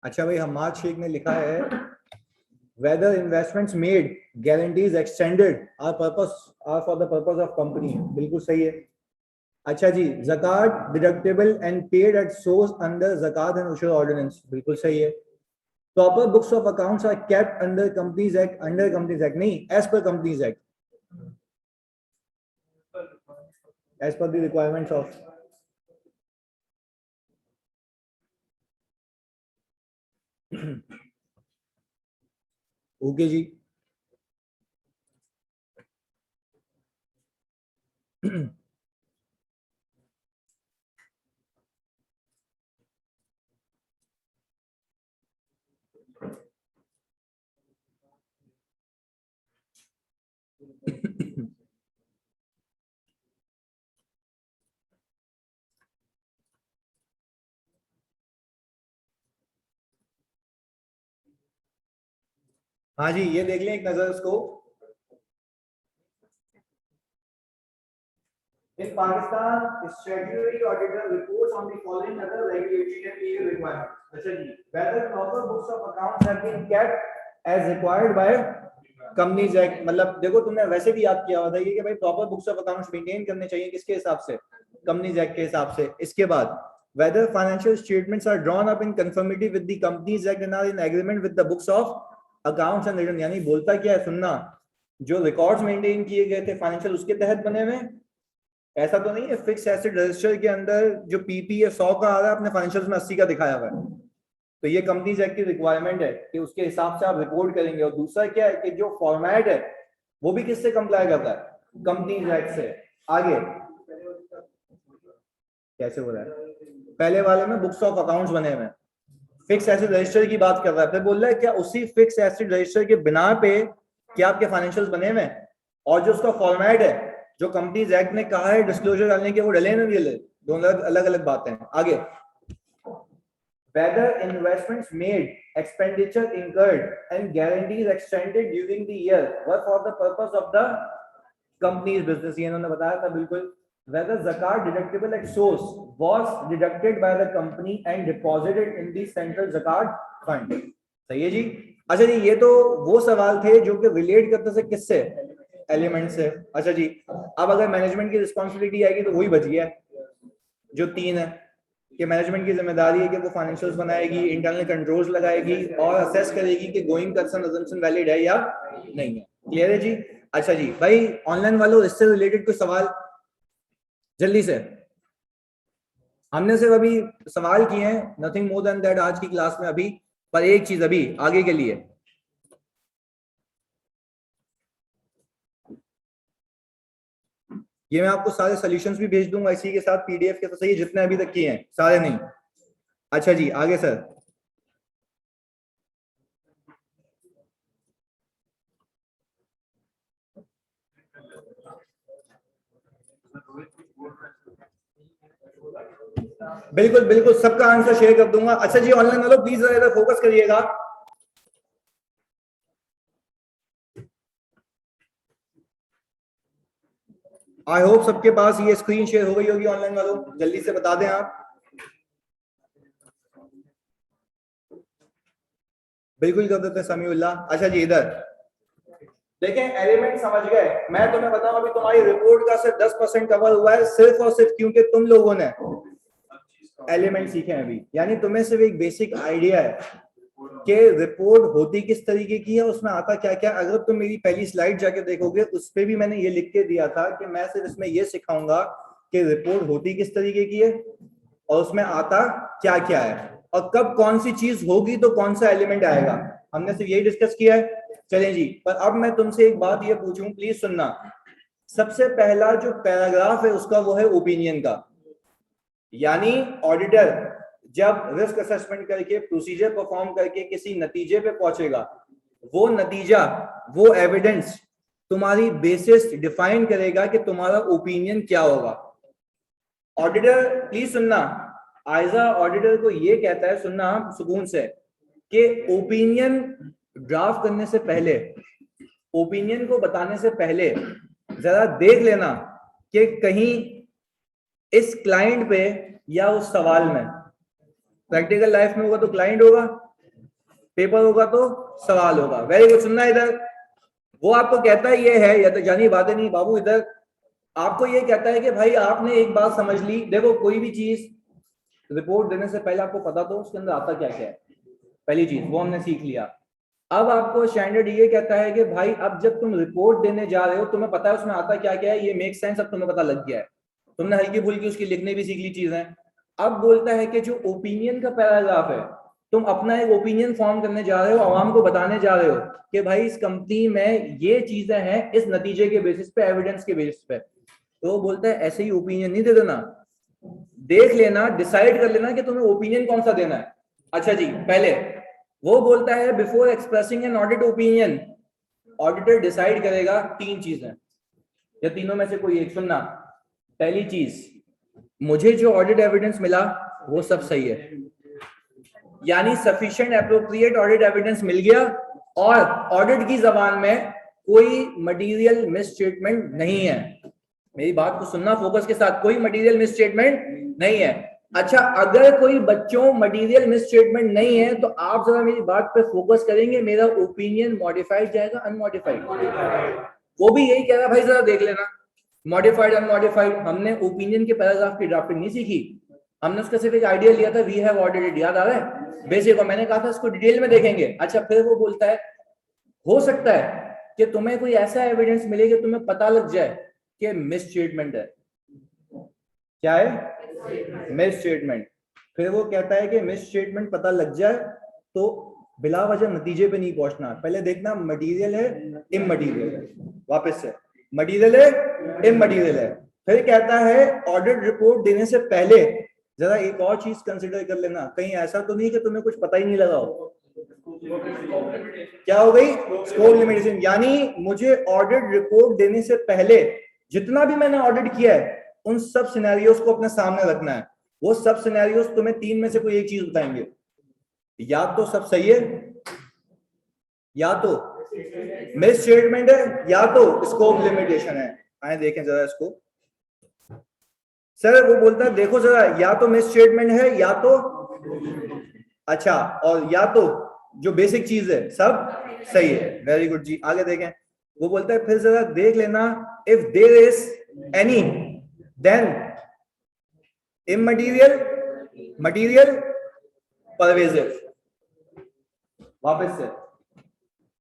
अच्छा भाई, हमाद शेख ने लिखा है whether investments made guarantees extended are for the purpose of company. बिल्कुल सही है. अच्छा जी, zakat deductible and paid at source under zakat and ushur ordinance. बिल्कुल सही है. Proper books of accounts are kept under Companies Act. नहीं, as per Companies Act, as per the requirements of. Okay जी. हाँ जी, ये देख लें एक नजर उसको। In Pakistan, statutory auditor reports on the following other regulatory and legal requirements. अच्छा जी, whether proper books of accounts have been kept as required by Companies Act, मतलब देखो तुमने वैसे भी याद किया हुआ था ये कि भाई proper books of accounts maintain करने चाहिए किसके हिसाब से, कंपनीज एक्ट के हिसाब से। इसके बाद whether financial statements are drawn up in conformity with the Companies Act and are in agreement with the books of accounts and return। यानी बोलता क्या है सुनना, जो रिकॉर्ड्स मेंटेन किए गए थे फाइनेंशियल उसके तहत बने हुए, ऐसा तो नहीं है फिक्स एसेट रजिस्टर के अंदर जो पीपी है 100 का आ रहा है अपने फाइनेंशियल्स में 80 का दिखाया हुआ है। तो ये कंपनीज एक्ट की रिक्वायरमेंट है कि उसके हिसाब से आप रिपोर्ट करेंगे। और दूसरा क्या है कि जो फॉर्मेट है वो भी किससे कंप्लाई करता है, कंपनीज एक्ट से। आगे कैसे हो रहा है, पहले वाले में बुक्स ऑफ अकाउंट्स बने हुए, फिक्स एसेट रजिस्टर की बात कर रहा है, फिर बोल रहा है क्या उसी फिक्स एसेट रजिस्टर के बिना पे क्या आपके फाइनेंशियल्स बने हुए, और जो उसका फॉर्मेट है जो कंपनीज एक्ट ने कहा है डिस्क्लोजर डालने के वो डले नहीं डले, दोनों अलग अलग बातें हैं। आगे whether investments made, expenditure incurred and guarantees extended during the year were for the purpose of the company's business, ये इन्होंने बताया था बिल्कुल। whether zakat deductible at source was deducted by the company and deposited in the central zakat fund। सही है जी। अच्छा जी, ये तो वो सवाल थे जो कि रिलेट करते थे किससे, एलिमेंट से। अच्छा जी, अब अगर मैनेजमेंट की रिस्पॉन्सिबिलिटी आएगी तो वही बच गया जो 3 है कि मैनेजमेंट की जिम्मेदारी है कि वो फाइनेंशियल्स बनाएगी, इंटरनल कंट्रोल्स लगाएगी और असेस करेगी कि गोइंग कंसर्न अजम्पशन वैलिड है या नहीं है। क्लियर है जी। अच्छा जी भाई, ऑनलाइन वालों इससे रिलेटेड कोई सवाल जल्दी से, हमने सिर्फ अभी सवाल किए हैं, नथिंग मोर देन दैट आज की क्लास में अभी। पर एक चीज अभी आगे के लिए, ये मैं आपको सारे सॉल्यूशंस भी भेज दूंगा इसी के साथ पीडीएफ के, तो सही जितने अभी तक किए हैं सारे नहीं। अच्छा जी आगे सर, बिल्कुल बिल्कुल सबका आंसर शेयर कर दूंगा। अच्छा जी ऑनलाइन वालों प्लीज जरा फोकस करिएगा। आई होप सबके पास ये स्क्रीन शेयर हो गई होगी ऑनलाइन वालों, जल्दी से बता दें आप। बिल्कुल कर देते हैं समीउल्लाह। अच्छा जी इधर देखें, एलिमेंट समझ गए। मैं तुम्हें बताऊं अभी तुम्हारी रिपोर्ट का सिर्फ 10% कवर हुआ है, सिर्फ और सिर्फ क्योंकि तुम लोगों ने एलिमेंट सीखे हैं अभी। यानी तुम्हें सिर्फ एक बेसिक आइडिया है कि रिपोर्ट होती किस तरीके की है, उसमें आता क्या क्या। अगर तुम मेरी पहली स्लाइड जाके देखोगे उस पे भी मैंने ये लिख के दिया था कि मैं सिर्फ इसमें ये सिखाऊंगा कि रिपोर्ट होती किस तरीके की है और उसमें आता क्या क्या है और कब कौन सी चीज होगी तो कौन सा एलिमेंट आएगा। हमने सिर्फ यही डिस्कस किया है। चलें जी, पर अब मैं तुमसे एक बात ये पूछूं, प्लीज सुनना। सबसे पहला जो पैराग्राफ है उसका वो है ओपिनियन का। यानी ऑडिटर जब रिस्क असेसमेंट करके प्रोसीजर परफॉर्म करके किसी नतीजे पे पहुंचेगा, वो नतीजा वो एविडेंस तुम्हारी बेसिस डिफाइन करेगा कि तुम्हारा ओपिनियन क्या होगा। ऑडिटर प्लीज सुनना, आइजा ऑडिटर को ये कहता है, सुनना सुकून से, कि ओपिनियन ड्राफ्ट करने से पहले, ओपिनियन को बताने से पहले जरा देख लेना कि कहीं इस क्लाइंट पे या उस सवाल में, प्रैक्टिकल लाइफ में होगा तो क्लाइंट होगा, पेपर होगा तो सवाल होगा। वेरी गुड, सुनना इधर। वो आपको कहता है ये है या तो जानी बातें नहीं बाबू, इधर आपको ये कहता है कि भाई आपने एक बात समझ ली। देखो कोई भी चीज रिपोर्ट देने से पहले आपको पता तो उसके अंदर आता क्या क्या है, पहली चीज वो हमने सीख लिया। अब आपको स्टैंडर्ड ये कहता है कि भाई अब जब तुम रिपोर्ट देने जा रहे हो तुम्हें पता है उसमें आता क्या क्या है, ये मेक सेंस, अब तुम्हें पता लग गया है, तुमने हल्की फुल्की उसकी लिखने भी सीख ली चीजें। अब बोलता है कि जो ओपिनियन का पैराग्राफ है, तुम अपना एक ओपिनियन फॉर्म करने जा रहे हो, आवाम को बताने जा रहे हो कि भाई इस कंपनी में ये चीजें हैं इस नतीजे के बेसिस पे, एविडेंस के बेसिस पे। तो वो बोलता है ऐसे ही ओपिनियन नहीं दे देना, देख लेना, डिसाइड कर लेना कि तुम्हें ओपिनियन कौन सा देना है। अच्छा जी, पहले वो बोलता है before expressing an audit opinion, auditor decide करेगा 3 चीजें या तीनों में से कोई एक। सुनना, पहली चीज, मुझे जो ऑडिट एविडेंस मिला वो सब सही है, यानी सफिशिएंट एप्रोप्रिएट ऑडिट एविडेंस मिल गया और ऑडिट की जबान में कोई मटेरियल मिसस्टेटमेंट नहीं है। मेरी बात को सुनना फोकस के साथ, कोई मटेरियल मिसस्टेटमेंट नहीं है। अच्छा, अगर कोई बच्चों मटेरियल मिसस्टेटमेंट नहीं है तो आप जरा मेरी बात पे फोकस करेंगे, मेरा ओपिनियन मॉडिफाइड जाएगा अनमॉडिफाइड? वो भी यही कह रहा भाई जरा देख लेना, मॉडिफाइड अनमॉडिफाइड। हमने ओपिनियन के पैराग्राफ की ड्राफ्टिंग नहीं सीखी, हमने उसका सिर्फ एक आइडिया लिया था, वी हैव ऑडिटेड, याद आ रहा है बेसिक, और मैंने कहा था इसको डिटेल में देखेंगे। अच्छा, फिर वो बोलता है हो सकता है कि तुम्हें कोई ऐसा एविडेंस मिले कि तुम्हें पता लग जाए कि मिसस्टेटमेंट है। क्या है? मिसस्टेटमेंट। फिर वो कहता है कि मिसस्टेटमेंट पता लग जाए तो बिला वजह नतीजे पे नहीं पहुंचना, पहले देखना मटेरियल है इमटेरियल है। वापस से, मटेरियल है इमटेरियल है। फिर कहता है ऑडिट रिपोर्ट देने से पहले जरा एक और चीज कंसिडर कर लेना, कहीं ऐसा तो नहीं कि तुम्हें कुछ पता ही नहीं लगा हो। क्या हो गई? Scope limitation. यानी मुझे ऑडिट रिपोर्ट देने से पहले जितना भी मैंने ऑडिट किया है उन सब सिनेरियोस को अपने सामने रखना है। वो सब सिनेरियोस तुम्हें तीन में से कोई एक चीज बताएंगे, या तो सब सही है, या तो मिस स्टेटमेंट है, या तो स्कोप लिमिटेशन है। आए देखें जरा इसको। सर वो बोलता है देखो जरा, या तो मिस स्टेटमेंट है या तो अच्छा, और या तो जो बेसिक चीज है सब सही है। वेरी गुड जी, आगे देखें। वो बोलता है फिर जरा देख लेना, if there is any then immaterial material pervasive. वापस से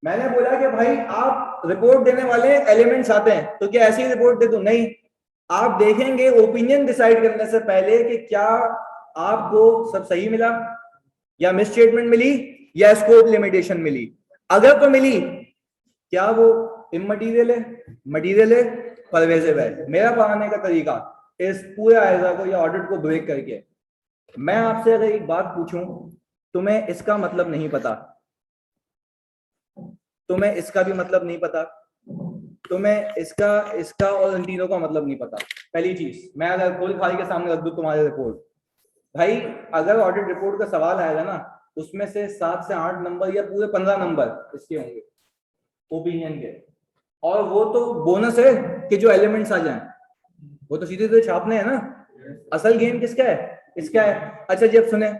मैंने बोला कि भाई आप रिपोर्ट देने वाले एलिमेंट्स आते हैं तो क्या ऐसी रिपोर्ट दे दो? नहीं, आप देखेंगे ओपिनियन डिसाइड करने से पहले कि क्या आपको सब सही मिला, या मिस स्टेटमेंट मिली, या स्कोप लिमिटेशन मिली। अगर तो मिली, क्या वो इमटेरियल है, मटेरियल है, परवेजिव है। मेरा पढ़ाने का तरीका इस पूरे आयजा को या ऑडिट को ब्रेक करके, मैं आपसे अगर एक बात पूछूं, तुम्हें इसका मतलब नहीं पता, तुम्हें इसका भी मतलब नहीं पता, तुम्हें इसका और इन तीनों का मतलब नहीं पता। पहली चीज, मैं अगर खोल खाली के सामने रख दूं तुम्हारे रिपोर्ट, भाई अगर ऑडिट रिपोर्ट का सवाल आएगा ना, उसमें से 7 से 8 नंबर या पूरे 15 नंबर इसके होंगे ओपिनियन के, और वो तो बोनस है कि जो एलिमेंट्स आ जाएं, वो तो सीधे सीधे छापने हैं ना। असल गेम किसका है? इसका है। अच्छा जी, अब सुने,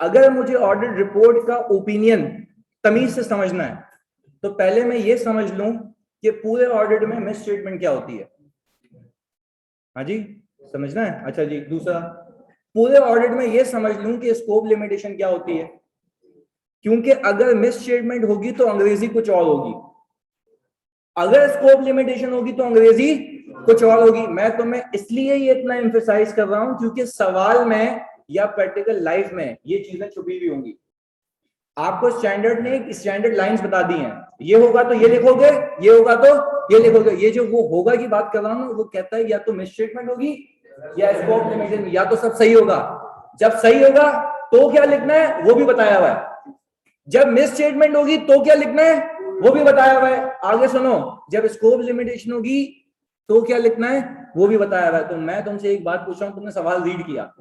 अगर मुझे ऑडिट रिपोर्ट का ओपिनियन तमीज से समझना है तो पहले मैं ये समझ लूं कि पूरे ऑडिट में मिस स्टेटमेंट क्या होती है। हाँ जी, समझना है? अच्छा जी, दूसरा, पूरे ऑडिट में ये समझ लूं कि स्कोप लिमिटेशन क्या होती है, क्योंकि अगर मिस स्टेटमेंट होगी तो अंग्रेजी कुछ और होगी, अगर स्कोप लिमिटेशन होगी तो अंग्रेजी कुछ और होगी। मैं तुम्हें इसलिए ये इतना एम्फेसाइज कर रहा हूं क्योंकि सवाल में या प्रैक्टिकल लाइफ में ये चीजें छुपी हुई होंगी। आपको स्टैंडर्ड ने स्टैंडर्ड लाइंस बता दी हैं, ये होगा तो ये लिखोगे, ये होगा तो ये लिखोगे। ये जो वो होगा की बात कर रहा हूं, वो कहता है या तो मिस स्टेटमेंट होगी या स्कोप लिमिटेशन, या तो सब सही होगा। जब सही होगा तो क्या लिखना है वो भी बताया हुआ है, जब मिस स्टेटमेंट होगी तो क्या लिखना है वो भी बताया हुआ है। आगे सुनो, जब स्कोप लिमिटेशन होगी तो क्या लिखना है वो भी बताया हुआ है। तो मैं तुमसे एक बात पूछ रहा हूं, तुमने सवाल रीड किया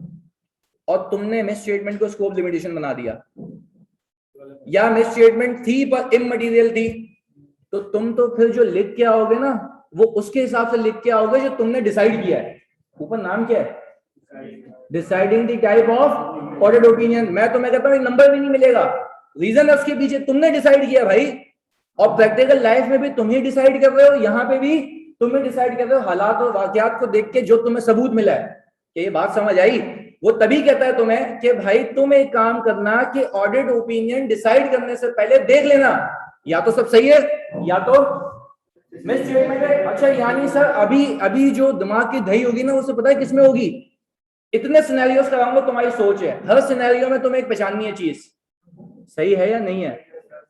और तुमने मिस स्टेटमेंट को स्कोप लिमिटेशन बना दिया, या मिस स्टेटमेंट थी पर इमटेरियल थी, तो तुम तो फिर जो लिख के आओगे ना वो उसके हिसाब से लिख के आओगे जो तुमने डिसाइड किया है। ऊपर नाम क्या है? Deciding the type of audit opinion. मैं कहता हूं नंबर भी नहीं मिलेगा, रीजन है उसके पीछे, तुमने डिसाइड किया भाई। और प्रैक्टिकल लाइफ में भी तुम ही डिसाइड कर रहे हो, यहाँ पे भी तुम ही डिसाइड कर रहे हो। हालात और वाकयात को देख के जो तुम्हें सबूत मिला है कि ये बात समझ आई, वो तभी कहता है तुम्हें कि भाई तुम एक काम करना कि ऑडिट ओपिनियन डिसाइड करने से पहले देख लेना, या तो सब सही है या तो मिस स्टेटमेंट है। अच्छा, यानी सर अभी जो दिमाग की दही होगी ना, उससे पता है किसमें होगी? इतने सिनेरियोस कराऊंगा, तुम्हारी सोच है, हर सिनेरियो में तुम्हें एक पहचाननी है चीज, सही है या नहीं है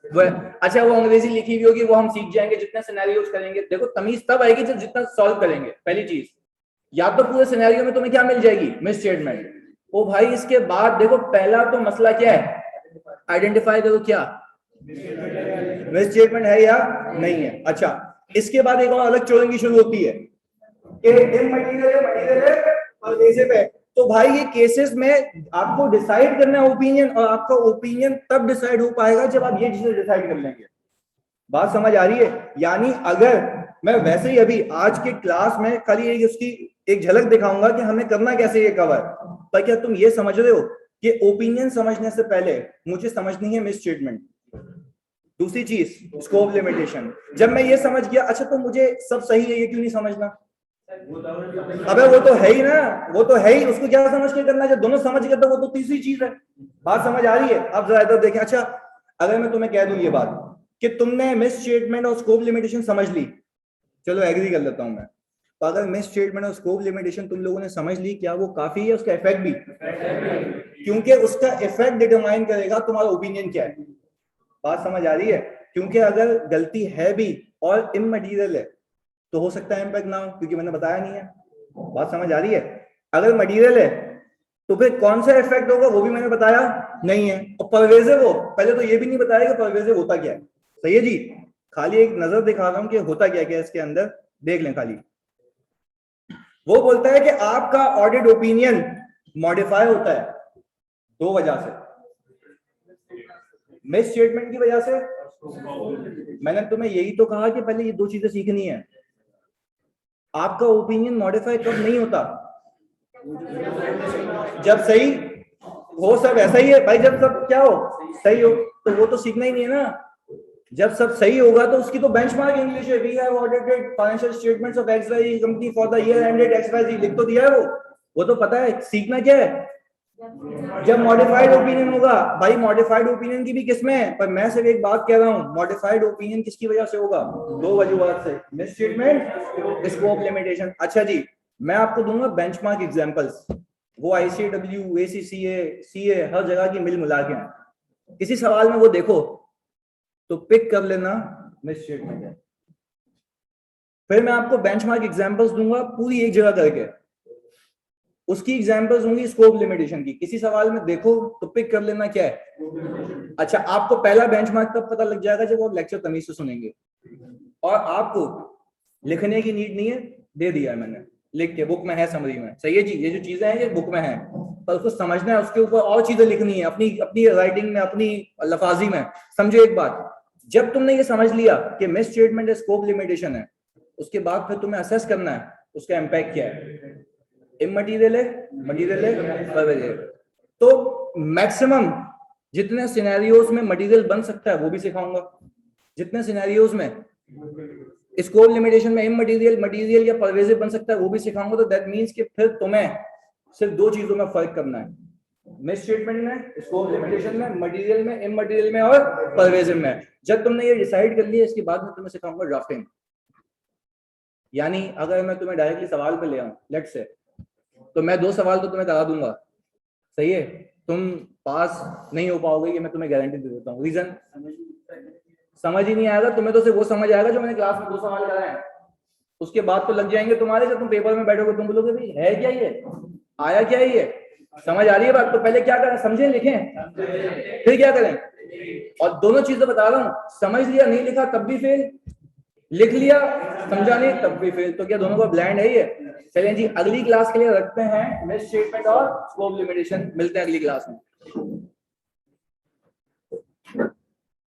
वो। अच्छा, वो अंग्रेजी लिखी हुई होगी, वो हम सीख जाएंगे जितने सिनेरियोस करेंगे। देखो, तमीज तब आएगी जब जितना सॉल्व करेंगे। पहली चीज, या तो पूरे सिनेरियो में तुम्हें क्या मिल जाएगी? Miss statement. ओ भाई, इसके बाद देखो, पहला तो मसला क्या है? आइडेंटिफाई करो क्या मिस स्टेटमेंट है या नहीं है। अच्छा, इसके बाद एक और अलग चोरंगी शुरू होती है कि इमटेरियल है, मटेरियल है, परवेजिव है। तो भाई ये केसेस में आपको डिसाइड करना है ओपिनियन, और आपका ओपिनियन तब डिसाइड हो पाएगा जब आप ये चीजें डिसाइड कर लेंगे। बात समझ आ रही है? यानी अगर मैं वैसे ही अभी आज के क्लास में खाली एक उसकी एक झलक दिखाऊंगा कि हमें करना कैसे ये कवर, पर क्या तुम ये समझ रहे हो कि ओपिनियन समझने से पहले मुझे समझनी है मिस स्टेटमेंट। दूसरी चीज स्कोप लिमिटेशन। जब मैं ये समझ गया, अच्छा तो मुझे सब सही है, ये क्यों नहीं समझना? अबे वो तो है ही ना, वो तो है ही, उसको क्या समझ के करना है? जब दोनों समझ गए तो वो तो तीसरी चीज है। बात समझ आ रही है? आप जरा इधर देखें। अच्छा अगर मैं तुम्हें कह दूं ये बात कि तुमने मिस स्टेटमेंट और स्कोप लिमिटेशन समझ ली, चलो एग्री कर लेता हूं मैं, तो अगर मिस स्टेटमेंट और स्कोप लिमिटेशन तुम लोगों ने समझ ली, क्या वो काफी है? उसका इफेक्ट भी, क्योंकि उसका इफेक्ट डिटरमाइन करेगा तुम्हारा ओपिनियन क्या है। बात समझ आ रही है? क्योंकि अगर गलती है भी और इमटेरियल है तो हो सकता है इम्पैक्ट ना हो, क्योंकि मैंने बताया नहीं है। बात समझ आ रही है? अगर मटेरियल है तो फिर कौन सा इफेक्ट होगा वो भी मैंने बताया नहीं है, और परवेजिव हो, पहले तो ये भी नहीं बताया कि परवेजिव होता क्या है। सही है जी? खाली एक नजर दिखा रहा हूं कि होता क्या क्या इसके अंदर, देख लें खाली। वो बोलता है कि आपका ऑडिट ओपिनियन मॉडिफाई होता है दो वजह से, मिस स्टेटमेंट की वजह से। मैंने तुम्हें यही तो कहा कि पहले ये दो चीजें सीखनी है। आपका ओपिनियन मॉडिफाई कब नहीं होता? जब सही हो, सब ऐसा ही है भाई, जब सब क्या हो, सही हो, तो वो तो सीखना ही नहीं है ना। जब सब सही होगा तो उसकी तो बेंचमार्क इंग्लिश है, we have audited financial statements of XYZ company for the year ended XYZ, लिख तो दिया है वो तो पता है। सीखना क्या है? जब मॉडिफाइड ओपिनियन होगा। भाई मॉडिफाइड ओपिनियन की भी किस्में हैं, पर मैं सिर्फ एक बात कह रहा हूं, मॉडिफाइड ओपिनियन किसकी वजह से होगा? दो वजूहत से, मिस स्टेटमेंट, स्कोप लिमिटेशन। अच्छा जी, मैं आपको दूंगा बेंचमार्क एग्जांपल्स, वो ICW, ACCA, CA हर जगह की मिल मिला के हैं। किसी सवाल में वो देखो तो पिक कर लेना मिस स्टेटमेंट है। फिर मैं आपको बेंचमार्क एग्जांपल्स दूंगा पूरी एक जगह करके, उसकी एग्जांपल्स होंगी स्कोप लिमिटेशन की। किसी सवाल में देखो तो पिक कर लेना क्या है। अच्छा, आपको पहला बेंचमार्क तब पता लग जाएगा जब आप लेक्चर तमीज से सुनेंगे, और आपको लिखने की नीड नहीं है, दे दिया है मैंने लिख के, बुक में है, समरी में। सही है जी? ये जो चीजें हैं ये बुक में है, पर उसको समझना है, उसके ऊपर और चीजें लिखनी है अपनी अपनी राइटिंग में, अपनी लफाजी में। समझो एक बात, जब तुमने ये समझ लिया कि मिस स्टेटमेंट है, स्कोप लिमिटेशन है, उसके बाद फिर तुम्हें असेस करना है उसका इम्पैक्ट क्या है। इमटेरियल है, मटेरियल है, परवेजिव। तो मैक्सिमम जितने सिनेरियोज में मटेरियल बन सकता है वो भी सिखाऊंगा, जितने सिनेरियोज में स्कोप लिमिटेशन में इमटेरियल, मटेरियल या परवेजिव बन सकता है वो भी सिखाऊंगा। तो दैट मींस कि फिर तुम्हें सिर्फ दो चीजों में फर्क करना है, मिस स्टेटमेंट में, स्कोप लिमिटेशन में, मटेरियल में, इमटेरियल में और परवेजिव में। जब तुमने ये डिसाइड कर लिया, इसके बाद में तुम्हें सिखाऊंगा ड्राफ्टिंग। यानी अगर मैं तुम्हें डायरेक्टली सवाल पे ले आऊं लेट से, तो मैं दो सवाल तो तुम्हें करा दूंगा, सही है, तुम पास नहीं हो पाओगे, ये मैं तुम्हें गारंटी दे देता हूँ। रीजन समझ ही नहीं आएगा तुम्हें, तो सिर्फ वो समझ आएगा जो मैंने क्लास में दो सवाल कराए हैं। उसके बाद तो लग जाएंगे तुम्हारे, जब तुम पेपर में बैठोगे तुम बोलोगे भाई है क्या ये, आया क्या ये, समझ आ रही है बात? तो पहले क्या करें, समझें, लिखें, फिर क्या करें। और दोनों चीजें बता रहा हूँ, समझ लिया नहीं लिखा तब भी फेल, लिख लिया समझा नहीं तब भी फेल, तो क्या दोनों का ब्लैंड है ये? चलें जी, अगली क्लास के लिए रखते हैं मिस स्टेटमेंट और स्कोप लिमिटेशन। मिलते हैं अगली क्लास में।